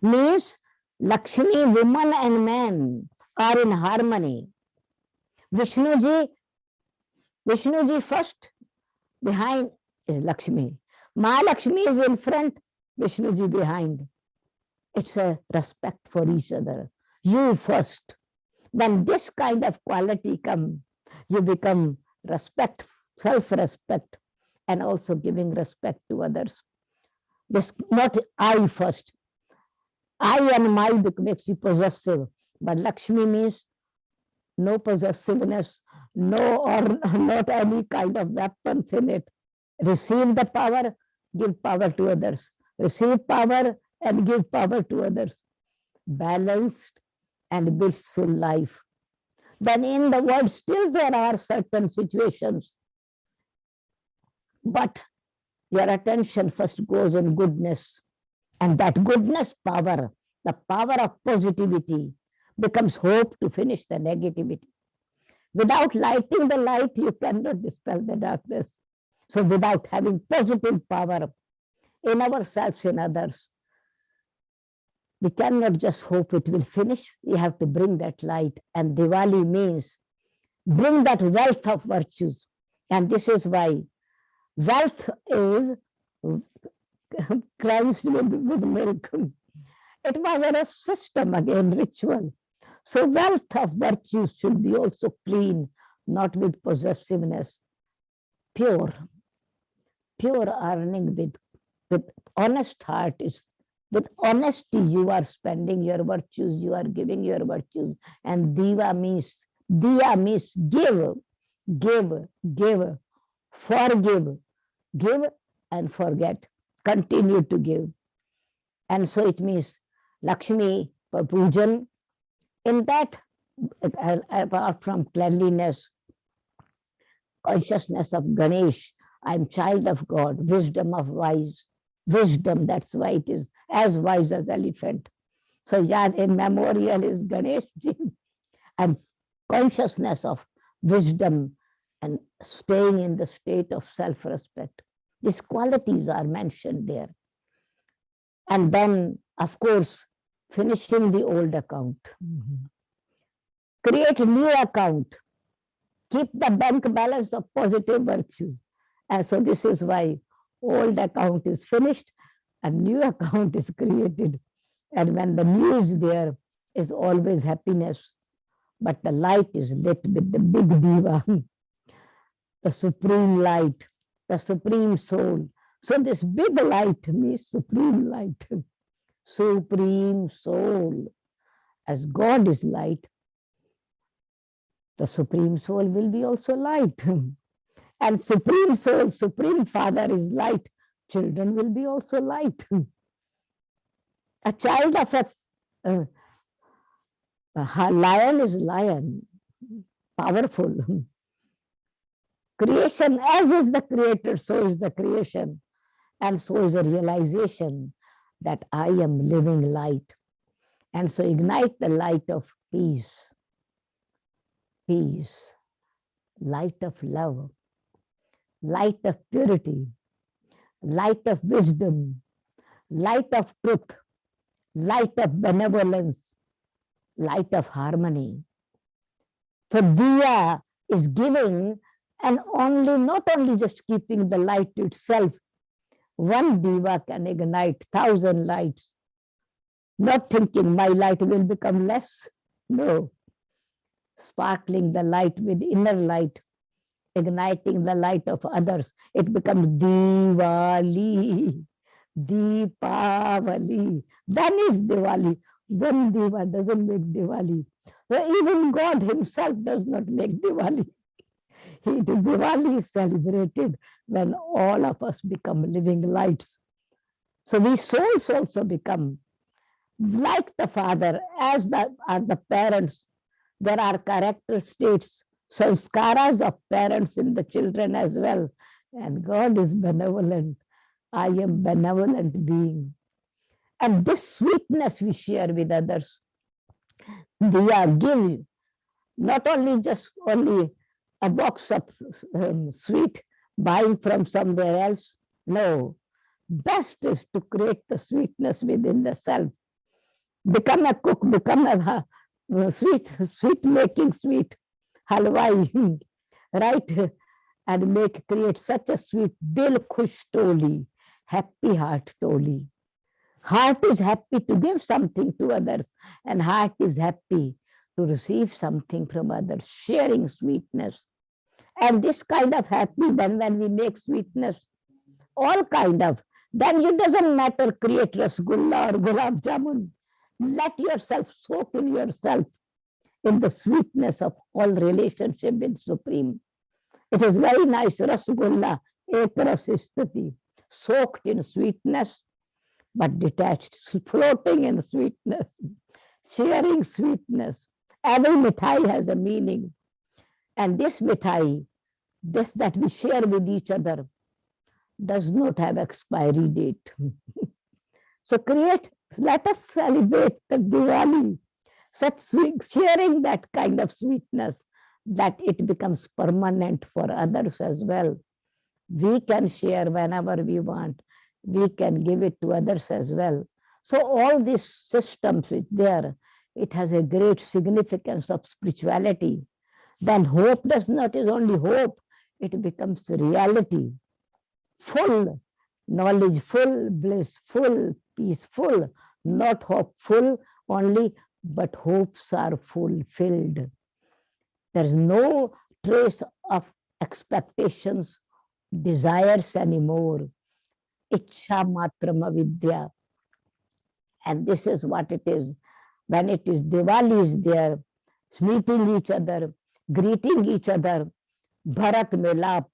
Means Lakshmi, woman and man are in harmony. Vishnu ji first, behind is Lakshmi. Mahalakshmi is in front, Vishnu ji behind. It's a respect for each other. You first. When this kind of quality comes, you become respect, self-respect, and also giving respect to others. This not I first. I and my makes you possessive, but Lakshmi means no possessiveness, no or not any kind of weapons in it. Receive the power, give power to others. Receive power and give power to others. Balanced and blissful life. Then in the world still there are certain situations, but your attention first goes on goodness, and that goodness power, the power of positivity, becomes hope to finish the negativity. Without lighting the light, you cannot dispel the darkness. So without having positive power in ourselves, in others, we cannot just hope it will finish. We have to bring that light. And Diwali means bring that wealth of virtues. And this is why wealth is cleansed with milk. It was a system, again, ritual. So wealth of virtues should be also clean, not with possessiveness. Pure earning with honest heart is with honesty you are spending your virtues, you are giving your virtues. And diya means give, forgive, give and forget, continue to give. And so it means Lakshmi Pujan. In that, apart from cleanliness, consciousness of Ganesh, I'm child of God, wisdom of wise. Wisdom, that's why it is as wise as elephant. So yeah, in memorial is Ganesh ji, and consciousness of wisdom and staying in the state of self-respect. These qualities are mentioned there. And then, of course, finishing the old account. Create a new account. Keep the bank balance of positive virtues. And so this is why old account is finished and new account is created. And when the new is there, is always happiness. But the light is lit with the big diva, the supreme light, the supreme soul. So this big light means supreme light, supreme soul. As God is light, the supreme soul will be also light. And supreme soul, supreme father is light. Children will be also light. A child of a lion is lion, powerful. Creation, as is the creator, so is the creation. And so is a realization that I am living light. And so ignite the light of peace, peace, light of love, light of purity, light of wisdom, light of truth, light of benevolence, light of harmony. So diya is giving, and not only just keeping the light itself. One diva can ignite 1,000 lights. Not thinking my light will become less. No. Sparkling the light with inner light. igniting the light of others, it becomes Diwali, Deepavali. Then it's Diwali. One Diva doesn't make Diwali. So even God himself does not make Diwali. Diwali is celebrated when all of us become living lights. So we souls also become like the father, as are the parents. There are character states, sanskaras of parents in the children as well. And God is benevolent. I am benevolent being. And this sweetness we share with others. They are give not only just only a box of sweet buying from somewhere else. No, best is to create the sweetness within the self. Become a cook, become a sweet making sweet halwai, right? And create such a sweet dil khush toli, happy heart toli. Heart is happy to give something to others, and heart is happy to receive something from others, sharing sweetness. And this kind of happy, then when we make sweetness, all kind of, then it doesn't matter, create rasgulla or gulab jamun. Let yourself soak in yourself in the sweetness of all relationship with Supreme. It is very nice, rasgulla, ekarasistati, soaked in sweetness, but detached, floating in sweetness, sharing sweetness. Every mithai has a meaning. And this mithai, this that we share with each other, does not have expiry date. So let us celebrate the Diwali, such sweet, sharing that kind of sweetness that it becomes permanent for others as well. We can share whenever we want. We can give it to others as well. So all these systems is there. It has a great significance of spirituality. Then hope does not is only hope. It becomes reality. Full knowledge, full bliss, full peace, full, not hopeful only, but hopes are fulfilled. There is no trace of expectations, desires anymore. Ichha matram avidya. And this is what it is. When it is Diwali is there, meeting each other, greeting each other, Bharat Melap.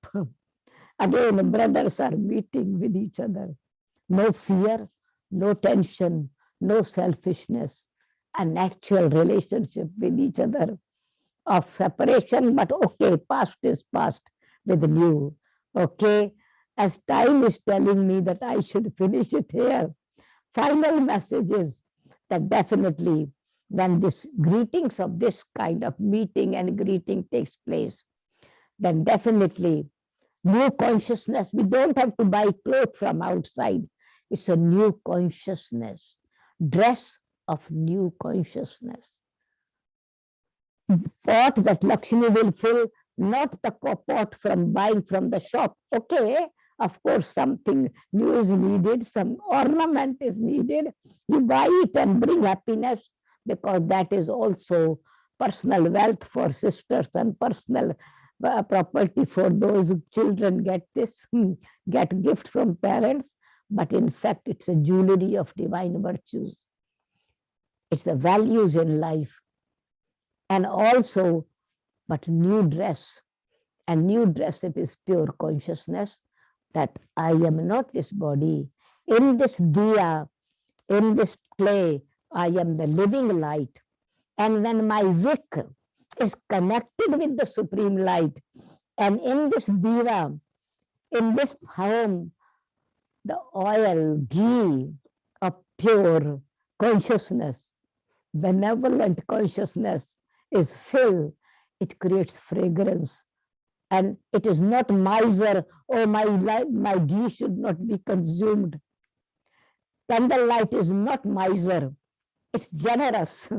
Again, brothers are meeting with each other. No fear, no tension, no selfishness, a natural relationship with each other of separation, but okay, past is past with new. Okay, as time is telling me that I should finish it here, final message is that definitely when this greetings of this kind of meeting and greeting takes place, then definitely new consciousness. We don't have to buy clothes from outside. It's a new consciousness, dress of new consciousness. Pot that Lakshmi will fill, not the pot from buying from the shop. Okay, of course, something new is needed, some ornament is needed. You buy it and bring happiness, because that is also personal wealth for sisters and personal property for those children get this, get gift from parents. But in fact, it's a jewelry of divine virtues. It's the values in life. And also, but new dress. And new dress, it is pure consciousness that I am not this body. In this diya, in this clay, I am the living light. And when my wick is connected with the supreme light, and in this diva, in this home, the oil, ghee of pure consciousness, benevolent consciousness is filled, it creates fragrance. And it is not miser, oh, my ghee should not be consumed. Candlelight is not miser, it's generous.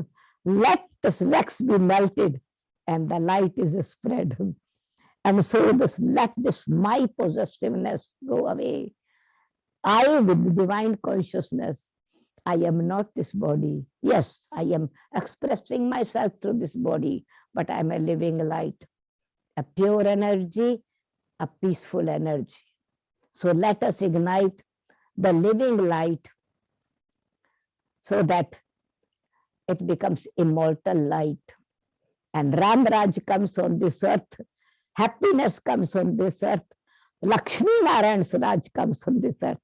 Let this wax be melted, and the light is spread. And so let this my possessiveness go away. I, with divine consciousness, I am not this body. Yes, I am expressing myself through this body, but I am a living light. a pure energy, a peaceful energy. So let us ignite the living light so that it becomes immortal light. And Ram Raj comes on this earth, happiness comes on this earth, Lakshmi Narayan's Raj comes on this earth.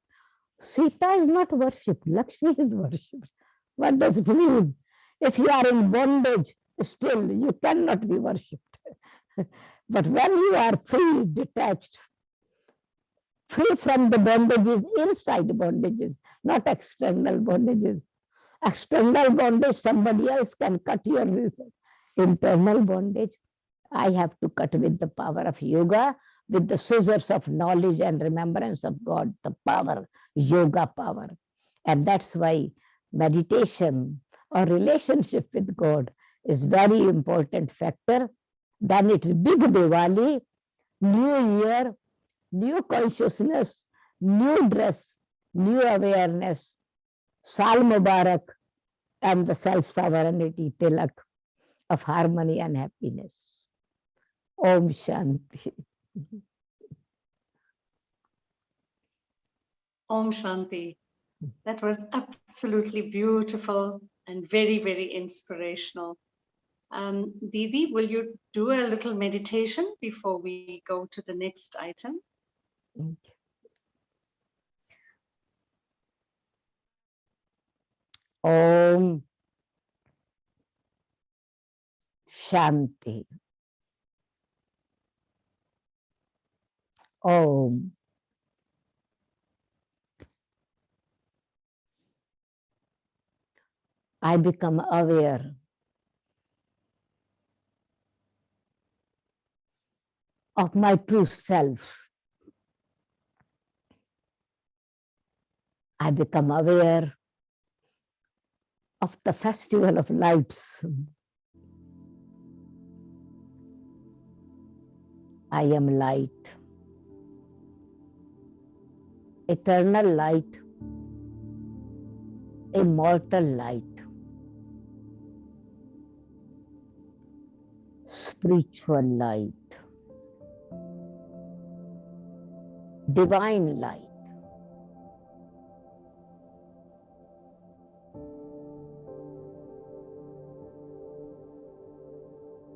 Sita is not worshipped, Lakshmi is worshipped. What does it mean? If you are in bondage, still you cannot be worshipped. But when you are free, detached, free from the bondages, inside bondages, not external bondages. External bondage, somebody else can cut your reason. Internal bondage, I have to cut with the power of yoga, with the scissors of knowledge and remembrance of God, the power, yoga power. And that's why meditation or relationship with God is very important factor. Then it's big Diwali, new year, new consciousness, new dress, new awareness, Sal Mubarak, and the self-sovereignty tilak of harmony and happiness. Om Shanti. Om Shanti. That was absolutely beautiful and very, very inspirational. Didi, will you do a little meditation before we go to the next item? Om Shanti. Om. I become aware of my true self. I become aware of the festival of lights. I am light, eternal light, immortal light, spiritual light, divine light.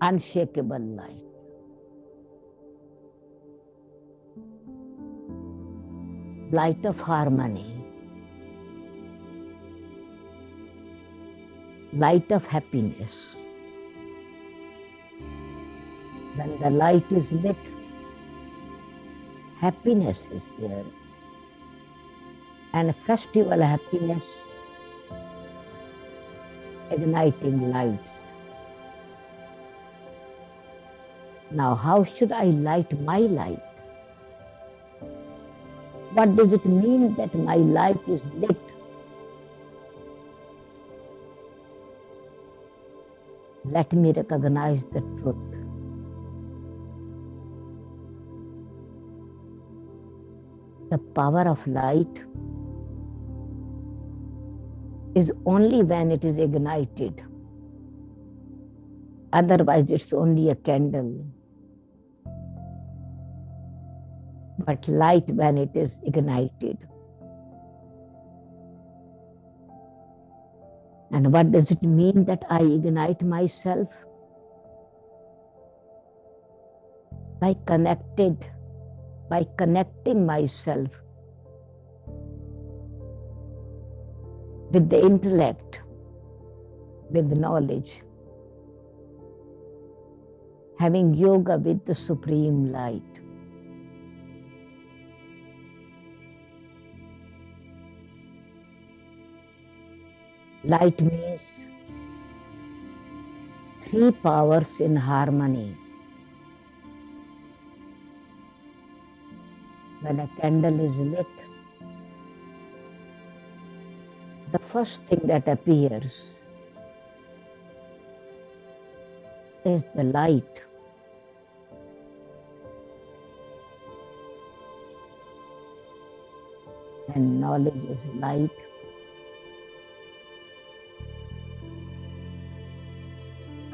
Unshakable light. Light of harmony. Light of happiness. When the light is lit, happiness is there. And festival happiness, igniting lights. Now, how should I light my light? What does it mean that my light is lit? Let me recognize the truth. The power of light is only when it is ignited. Otherwise, it's only a candle. But light when it is ignited. And what does it mean that I ignite myself? By connecting myself with the intellect, with knowledge, having yoga with the supreme light. Light means three powers in harmony. When a candle is lit, the first thing that appears is the light. And knowledge is light.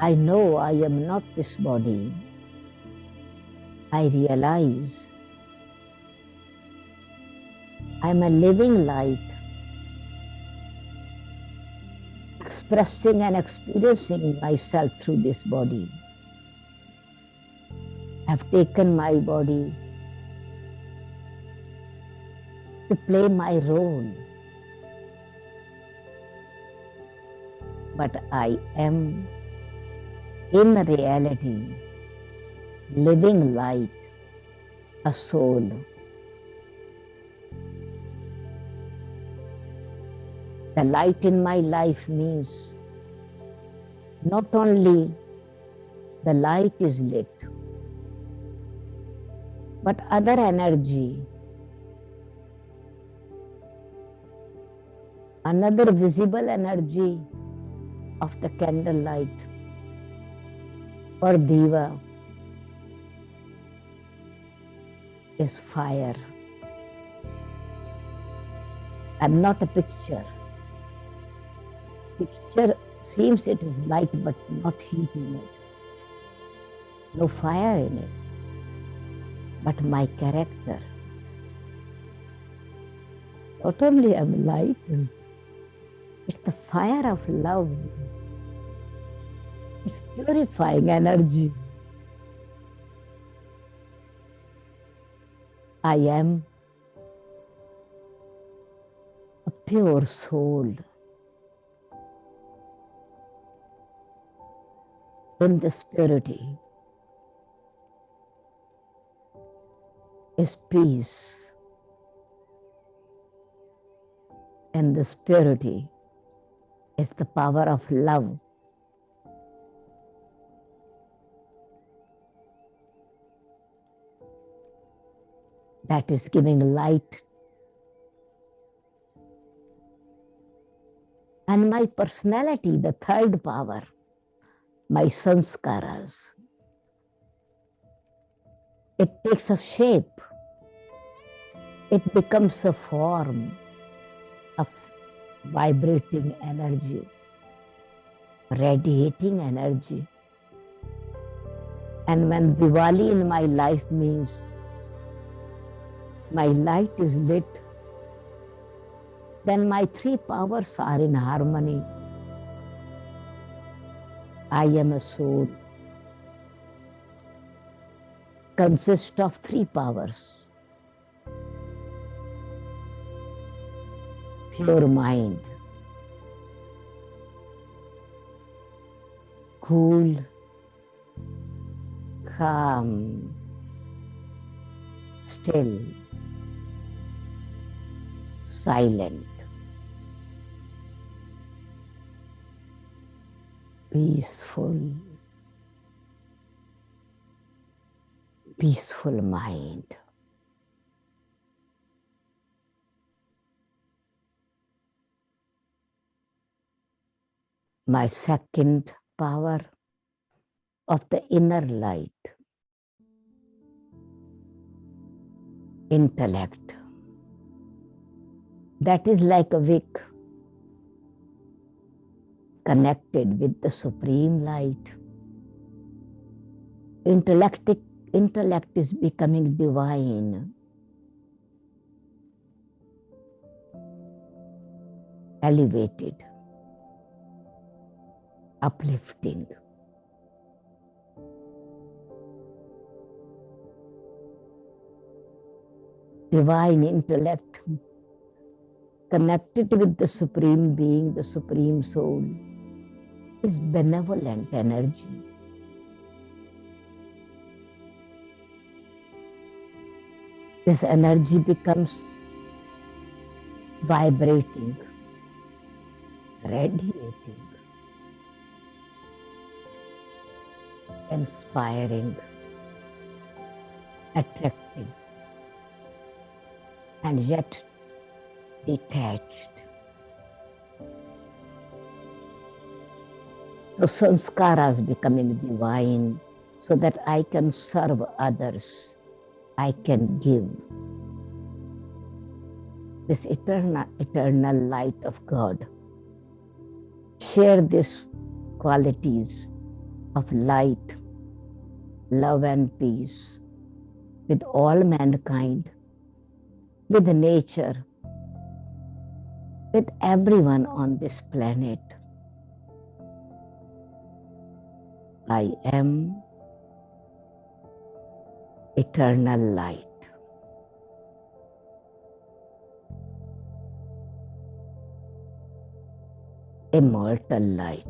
I know I am not this body. I realize I'm a living light, expressing and experiencing myself through this body. I've taken my body to play my role, but I am in reality living light, a soul. The light in my life means not only the light is lit, but other energy, another visible energy of the candlelight or diva is fire. I'm not a picture. Picture seems it is light but not heat in it. No fire in it. But my character, not only I'm light, it's the fire of love. It's purifying energy. I am a pure soul in this purity is peace. And this purity is the power of love. That is giving light. And my personality, the third power, my sanskaras, it takes a shape. It becomes a form of vibrating energy, radiating energy. And when Diwali in my life means my light is lit, then my three powers are in harmony. I am a soul, consists of three powers. Pure mind, cool, calm, still, silent, peaceful, peaceful mind. My second power of the inner light, intellect. That is like a wick connected with the supreme light. Intellect is becoming divine, elevated, uplifting. Divine intellect connected with the Supreme Being, the Supreme Soul, is benevolent energy. This energy becomes vibrating, radiating, inspiring, attractive, and yet detached. So sanskaras becoming divine so that I can serve others, I can give this eternal light of God. Share these qualities of light, love and peace with all mankind, with nature, with everyone on this planet. I am eternal light. Immortal light.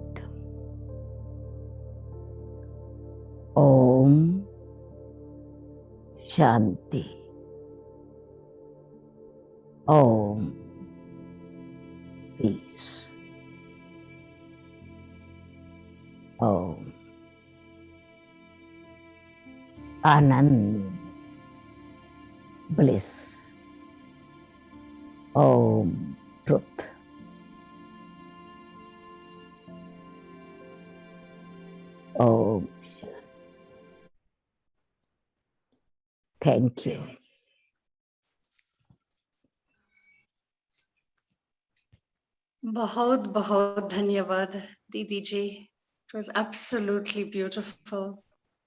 Om Shanti. Om Peace. Om Anand Bliss. Om Truth. Om Shanti. Thank you. बहुत बहुत धन्यवाद Didi ji. It was absolutely beautiful,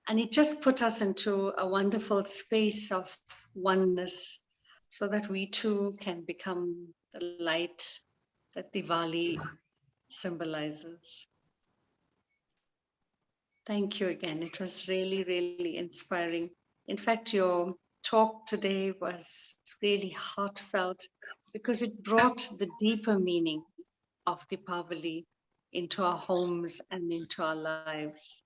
and it just put us into a wonderful space of oneness, so that we too can become the light that Diwali symbolizes. Thank you again. It was really, really inspiring. In fact, your talk today was really heartfelt because it brought the deeper meaning of Deepavali into our homes and into our lives.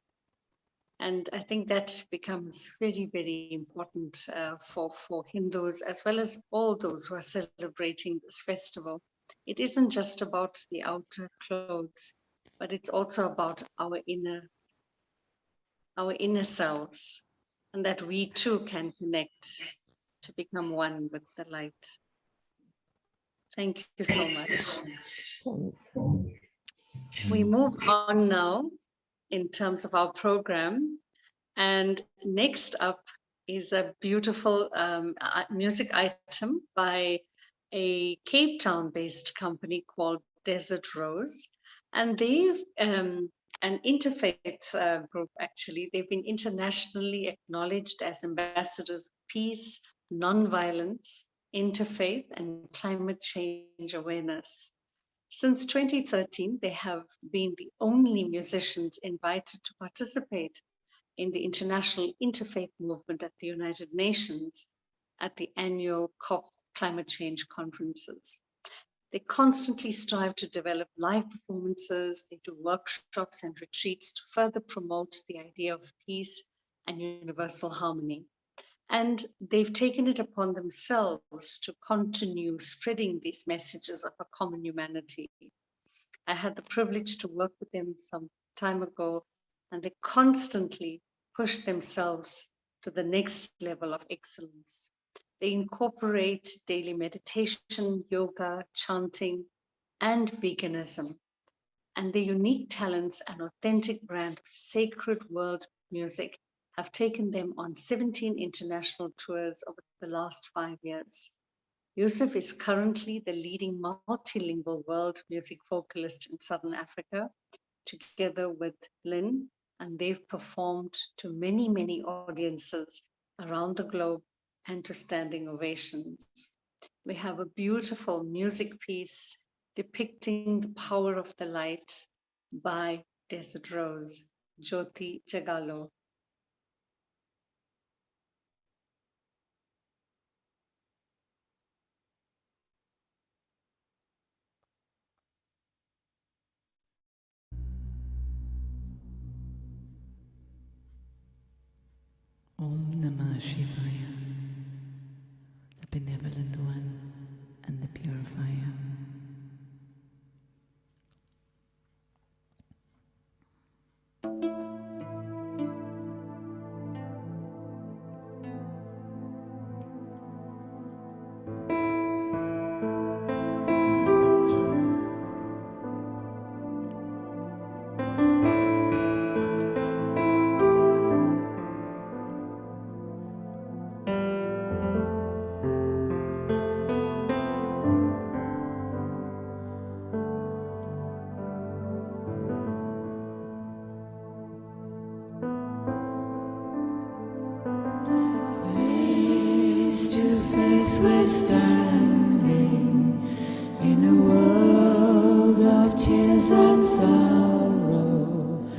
And I think that becomes very, very important for Hindus as well as all those who are celebrating this festival. It isn't just about the outer clothes, but it's also about our inner selves, and that we too can connect to become one with the light. Thank you so much. We move on now in terms of our program, and next up is a beautiful music item by a Cape Town based company called Desert Rose, and they've an interfaith group. Actually, they've been internationally acknowledged as ambassadors of peace, non-violence, interfaith and climate change awareness. Since 2013, they have been the only musicians invited to participate in the international interfaith movement at the United Nations at the annual COP climate change conferences. They constantly strive to develop live performances, they do workshops and retreats to further promote the idea of peace and universal harmony. And they've taken it upon themselves to continue spreading these messages of a common humanity. I had the privilege to work with them some time ago, and they constantly push themselves to the next level of excellence. They incorporate daily meditation, yoga, chanting, and veganism. And their unique talents and authentic brand of sacred world music have taken them on 17 international tours over the last 5 years. Yusuf is currently the leading multilingual world music vocalist in Southern Africa, together with Lynn, and they've performed to many, many audiences around the globe and to standing ovations. We have a beautiful music piece depicting the power of the light by Desert Rose, Jyoti Jagalo. Om Namah Shivaya, the benevolent one and the purifier. face we're standing in a world of tears and sorrow.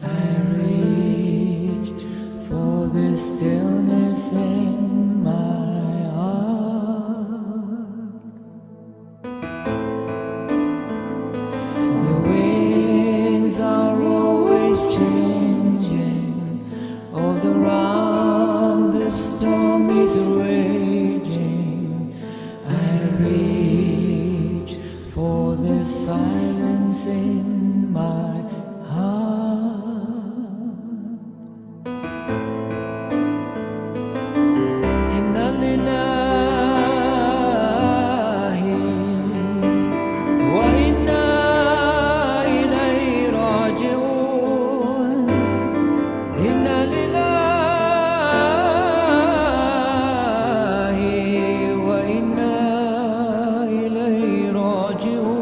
I reach for the stillness in my heart. The winds are always changing, all around the storm is raging. I reach for the silence in my heart. Inna lillahi wa inna ilayhi raji'un. Inna lillahi wa inna ilayhi raji'un.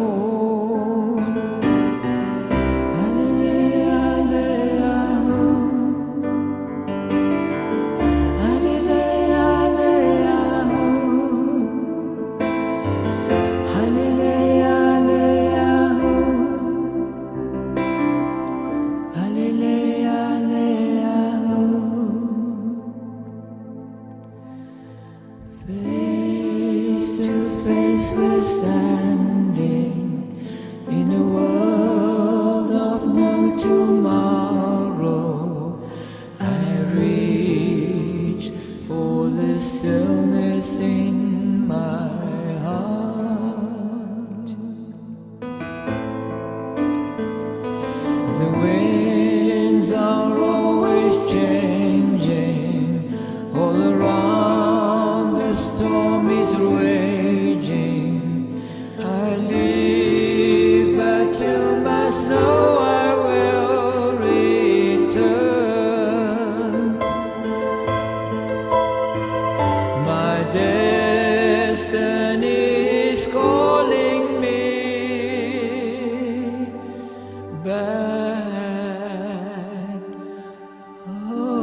Face to face we're standing in a world of no tomorrow. I reach for the stillness in my heart. The winds are always changing, all around the storm is raging. I live, but you must know I will return. My destiny is calling me back home.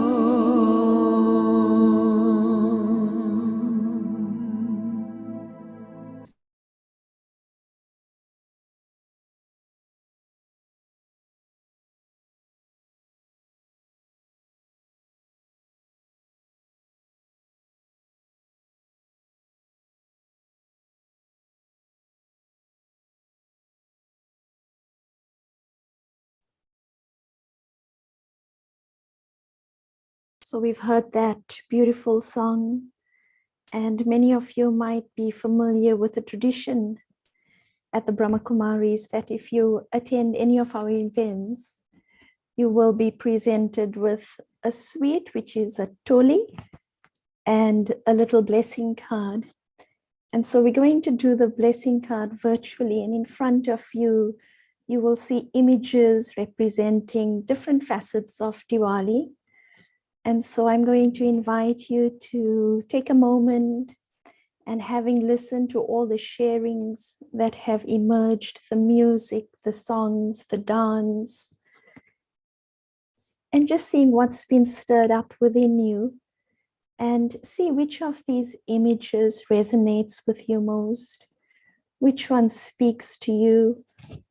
So we've heard that beautiful song, and many of you might be familiar with the tradition at the Brahma Kumaris that if you attend any of our events, you will be presented with a sweet, which is a toli, and a little blessing card. And so we're going to do the blessing card virtually, and in front of you, you will see images representing different facets of Diwali. And so I'm going to invite you to take a moment, and having listened to all the sharings that have emerged, the music, the songs, the dance, and just seeing what's been stirred up within you, and see which of these images resonates with you most, which one speaks to you,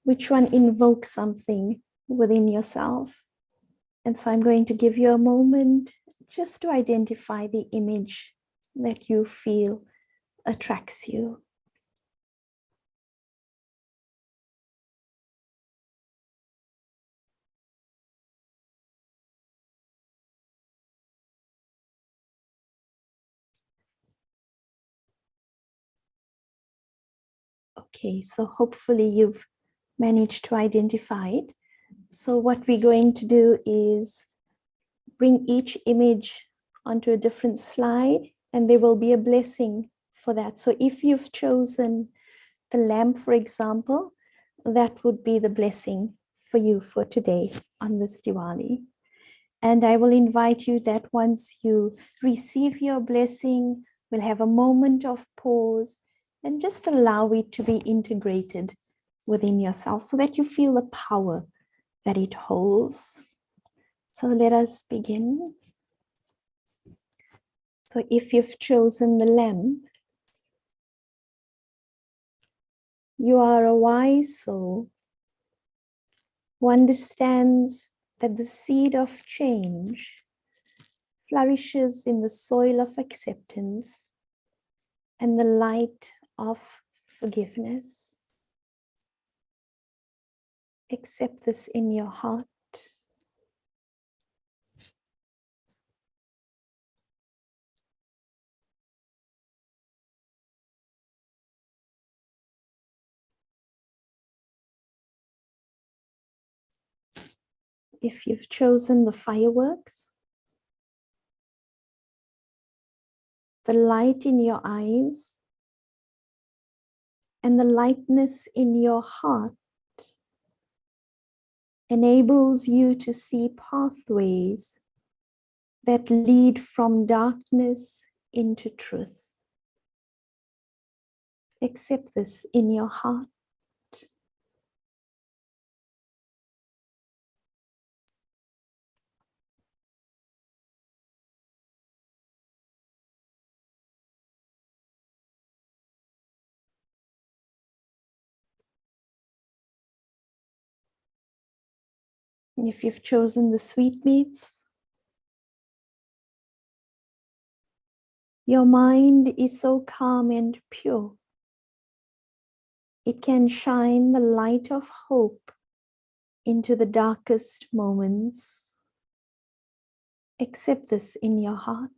which one invokes something within yourself. And so I'm going to give you a moment just to identify the image that you feel attracts you. Okay, so hopefully you've managed to identify it. So what we're going to do is bring each image onto a different slide, and there will be a blessing for that. So if you've chosen the lamp, for example, that would be the blessing for you for today on this Diwali. And I will invite you that once you receive your blessing, we'll have a moment of pause and just allow it to be integrated within yourself so that you feel the power that it holds. So let us begin. So if you've chosen the lamp, You are a wise soul who understands that the seed of change flourishes in the soil of acceptance and the light of forgiveness. Accept this in your heart. If you've chosen the fireworks, the light in your eyes, and the lightness in your heart enables you to see pathways that lead from darkness into truth. Accept this in your heart. And if you've chosen the sweetmeats, your mind is so calm and pure. It can shine the light of hope into the darkest moments. Accept this in your heart.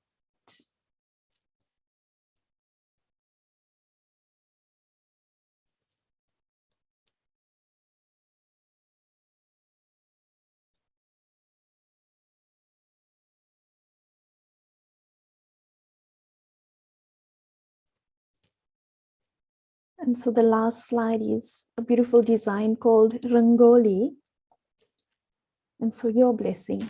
And so the last slide is a beautiful design called Rangoli. And so your blessing.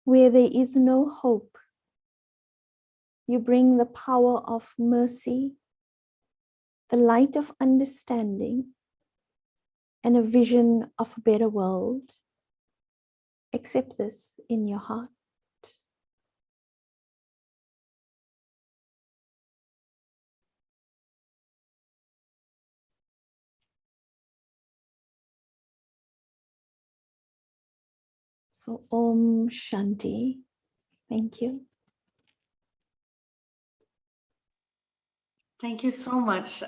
Where there is no hope, you bring the power of mercy, the light of understanding, and a vision of a better world. Accept this in your heart. So Om Shanti. Thank you. Thank you so much,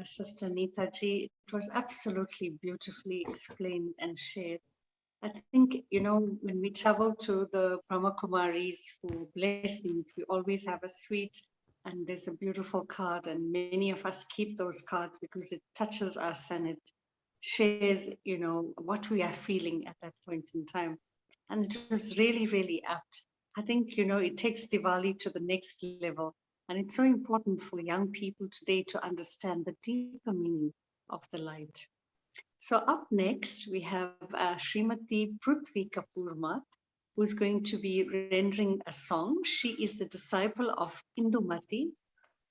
Sister Neetaji. It was absolutely beautifully explained and shared. I think, you know, when we travel to the Brahma Kumaris for blessings, we always have a sweet and there's a beautiful card, and many of us keep those cards because it touches us and it shares, you know, what we are feeling at that point in time. And it was really, really apt. I think, you know, it takes Diwali to the next level. And it's so important for young people today to understand the deeper meaning of the light. So up next, we have Srimati Prithvi Kapurmat, who's going to be rendering a song. She is the disciple of Indumati,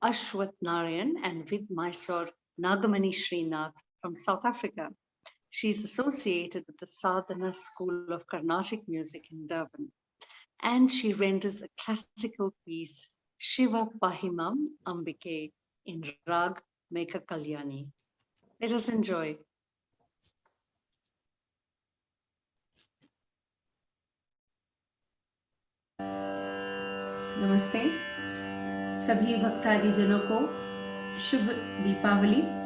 Ashwath Narayan, and Vid Mysore Nagamani Srinath from South Africa. She is associated with the Sadhana School of Carnatic Music in Durban. And she renders a classical piece, Shiva Pahimam Ambike, in Rag Meka Kalyani. Let us enjoy. नमस्ते सभी भक्तादि जनों को शुभ Deepawali.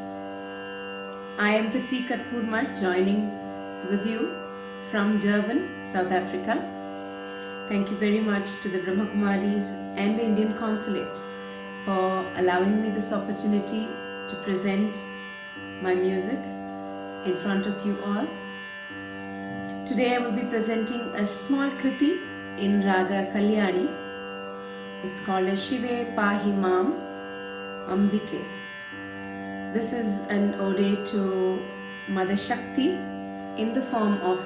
I am Prithvi Kapurmat joining with you from Durban, South Africa. Thank you very much to the Brahma Kumaris and the Indian Consulate for allowing me this opportunity to present my music in front of you all. Today I will be presenting a small kriti in Raga Kalyani. It's called as Shive Pahi Mam Ambike. This is an ode to Mother Shakti in the form of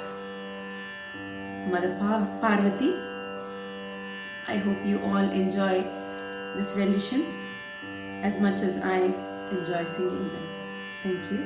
Mother Parvati. I hope you all enjoy this rendition as much as I enjoy singing them. Thank you.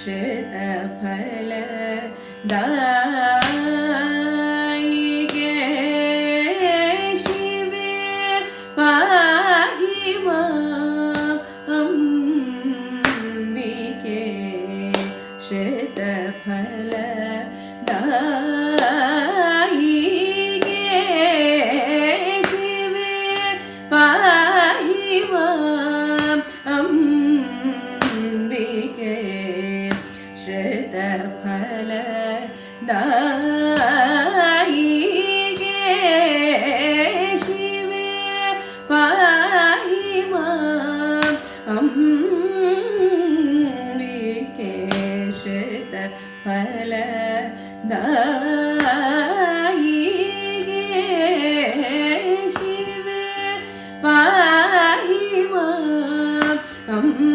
शतफलदायिके शिवे पाहि माम् अम्बिके शतफलदायिके शिवे पाहि माम् अम्बिके शतफलदायिके शिवे पाहि माम् अम्बिके शतफलदायिके शिवे पाहि माम् अम्बिके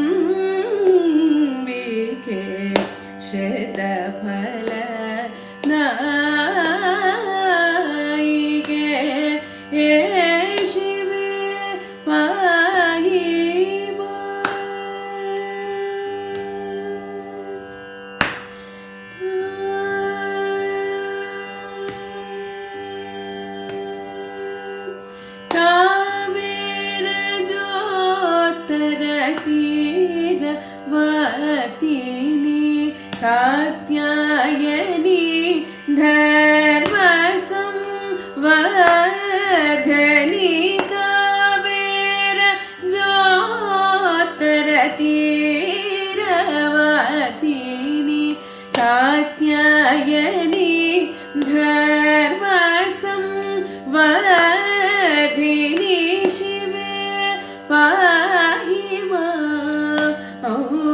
शतफलदायिके शिवे पाहि कावेर जोत्तरतीर वासिनी कात्यायनी धर्मसंवर्धनी कावेर जोत्तरतीर वासिनी कात्यायनी धर्मसंवर्धिनी शिवे पाहि माम् अम्बिके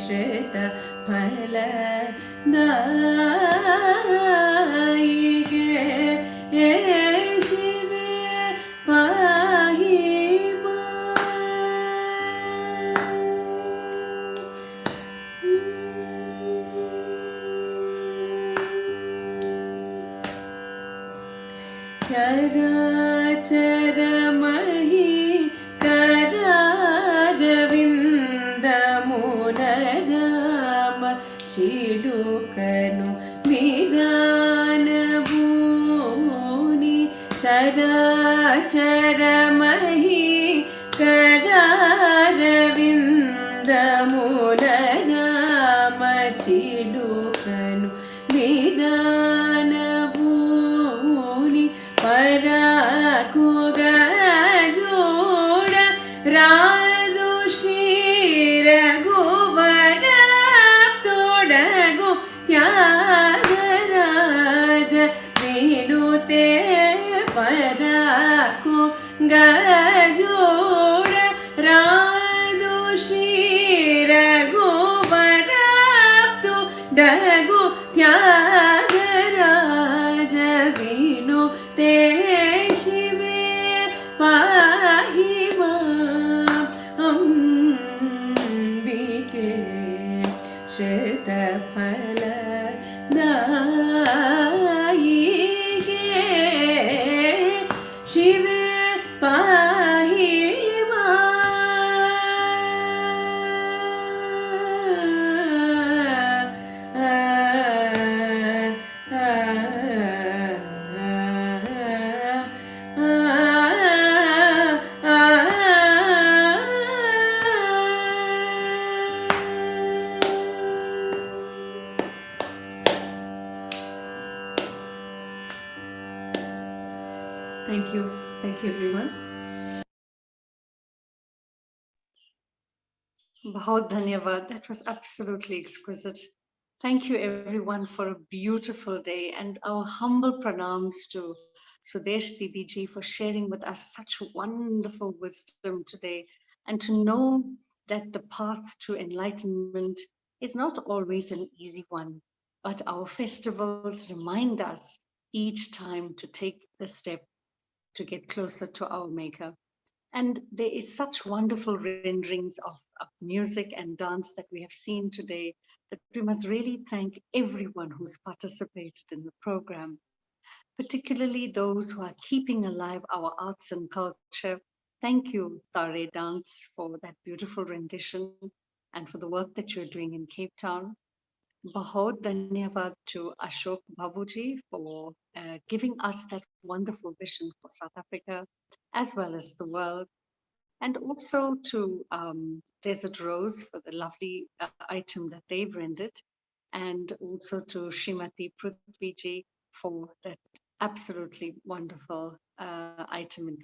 शतफलदायिके शिवे पाहि चराचरमहि करारविन्दमुनराम चिलुकनु मिरानभूनि चराचरमहि करारविन्दमुनराम चिलुकनु मिरानभूनि पराकुगजोड रादु श्रीरघुवर तोडगु त्यागराज विनुते पराकु गजोड रादु श्रीरघुवर तोडगु त्यागराज विनुते शिवे पाहि माम् अम्बिके शतफलदायिके शिवे पाहि Thank you. Thank you, everyone. Bahut dhanyavad. That was absolutely exquisite. Thank you everyone for a beautiful day, and our humble pranams to Sudesh Didi ji for sharing with us such wonderful wisdom today, and to know that the path to enlightenment is not always an easy one, but our festivals remind us each time to take the step to get closer to our maker. And there is such wonderful renderings of music and dance that we have seen today that we must really thank everyone who's participated in the program, particularly those who are keeping alive our arts and culture Thank you, Tare Dance, for that beautiful rendition and for the work that you're doing in Cape Town. Bahut dhanyavad to Ashok Babuji for giving us that wonderful vision for South Africa as well as the world. And also to Desert Rose for the lovely item that they've rendered. And also to Srimati Prithviji for that absolutely wonderful item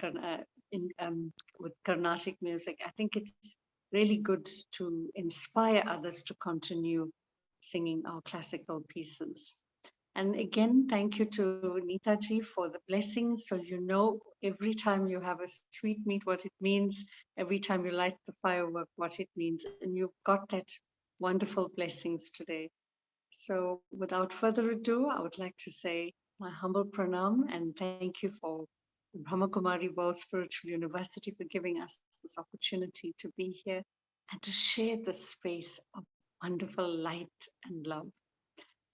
with Carnatic music. I think it's really good to inspire others to continue singing our classical pieces. And again, thank you to Neetaji for the blessings. So you know every time you have a sweetmeat, what it means, every time you light the firework, what it means. And you've got that wonderful blessings today. So without further ado, I would like to say my humble pranam and thank you for Brahma Kumari World Spiritual University for giving us this opportunity to be here and to share this space of wonderful light and love.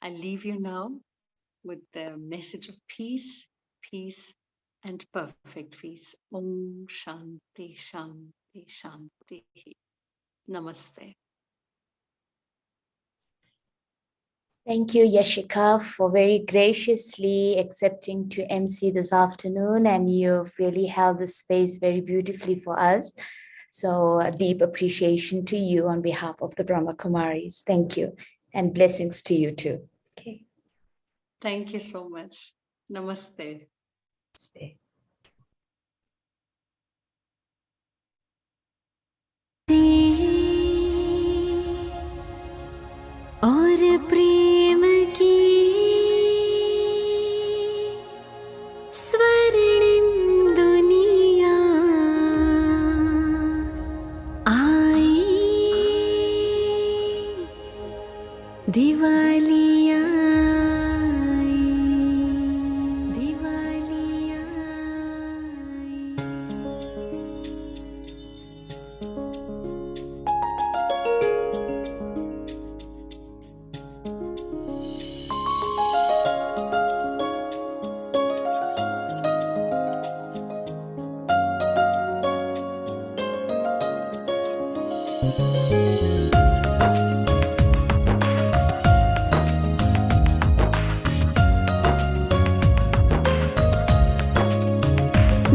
I leave you now with the message of peace, peace, and perfect peace. Om Shanti Shanti Shanti. Namaste. Thank you, Yashika, for very graciously accepting to MC this afternoon, and you've really held the space very beautifully for us. So a deep appreciation to you on behalf of the Brahma Kumaris. Thank you, and blessings to you too. Okay. Thank you so much. Namaste. Namaste. और प्रेम की स्वर्णिम दुनिया आई, दिवाली आई, दिवाली आई।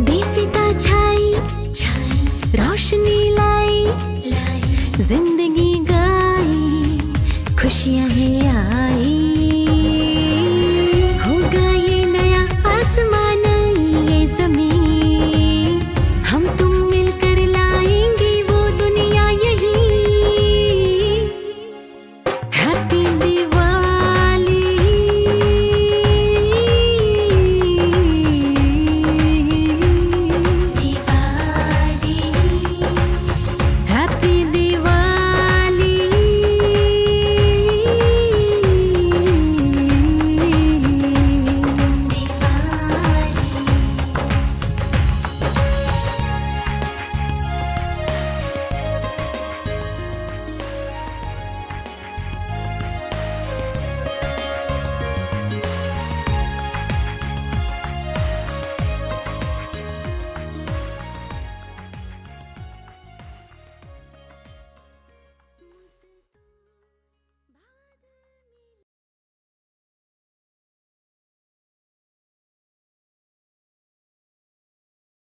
दीपिता छाई छाई, रोशनी लाई लाई, जिंदगी गाई, खुशियां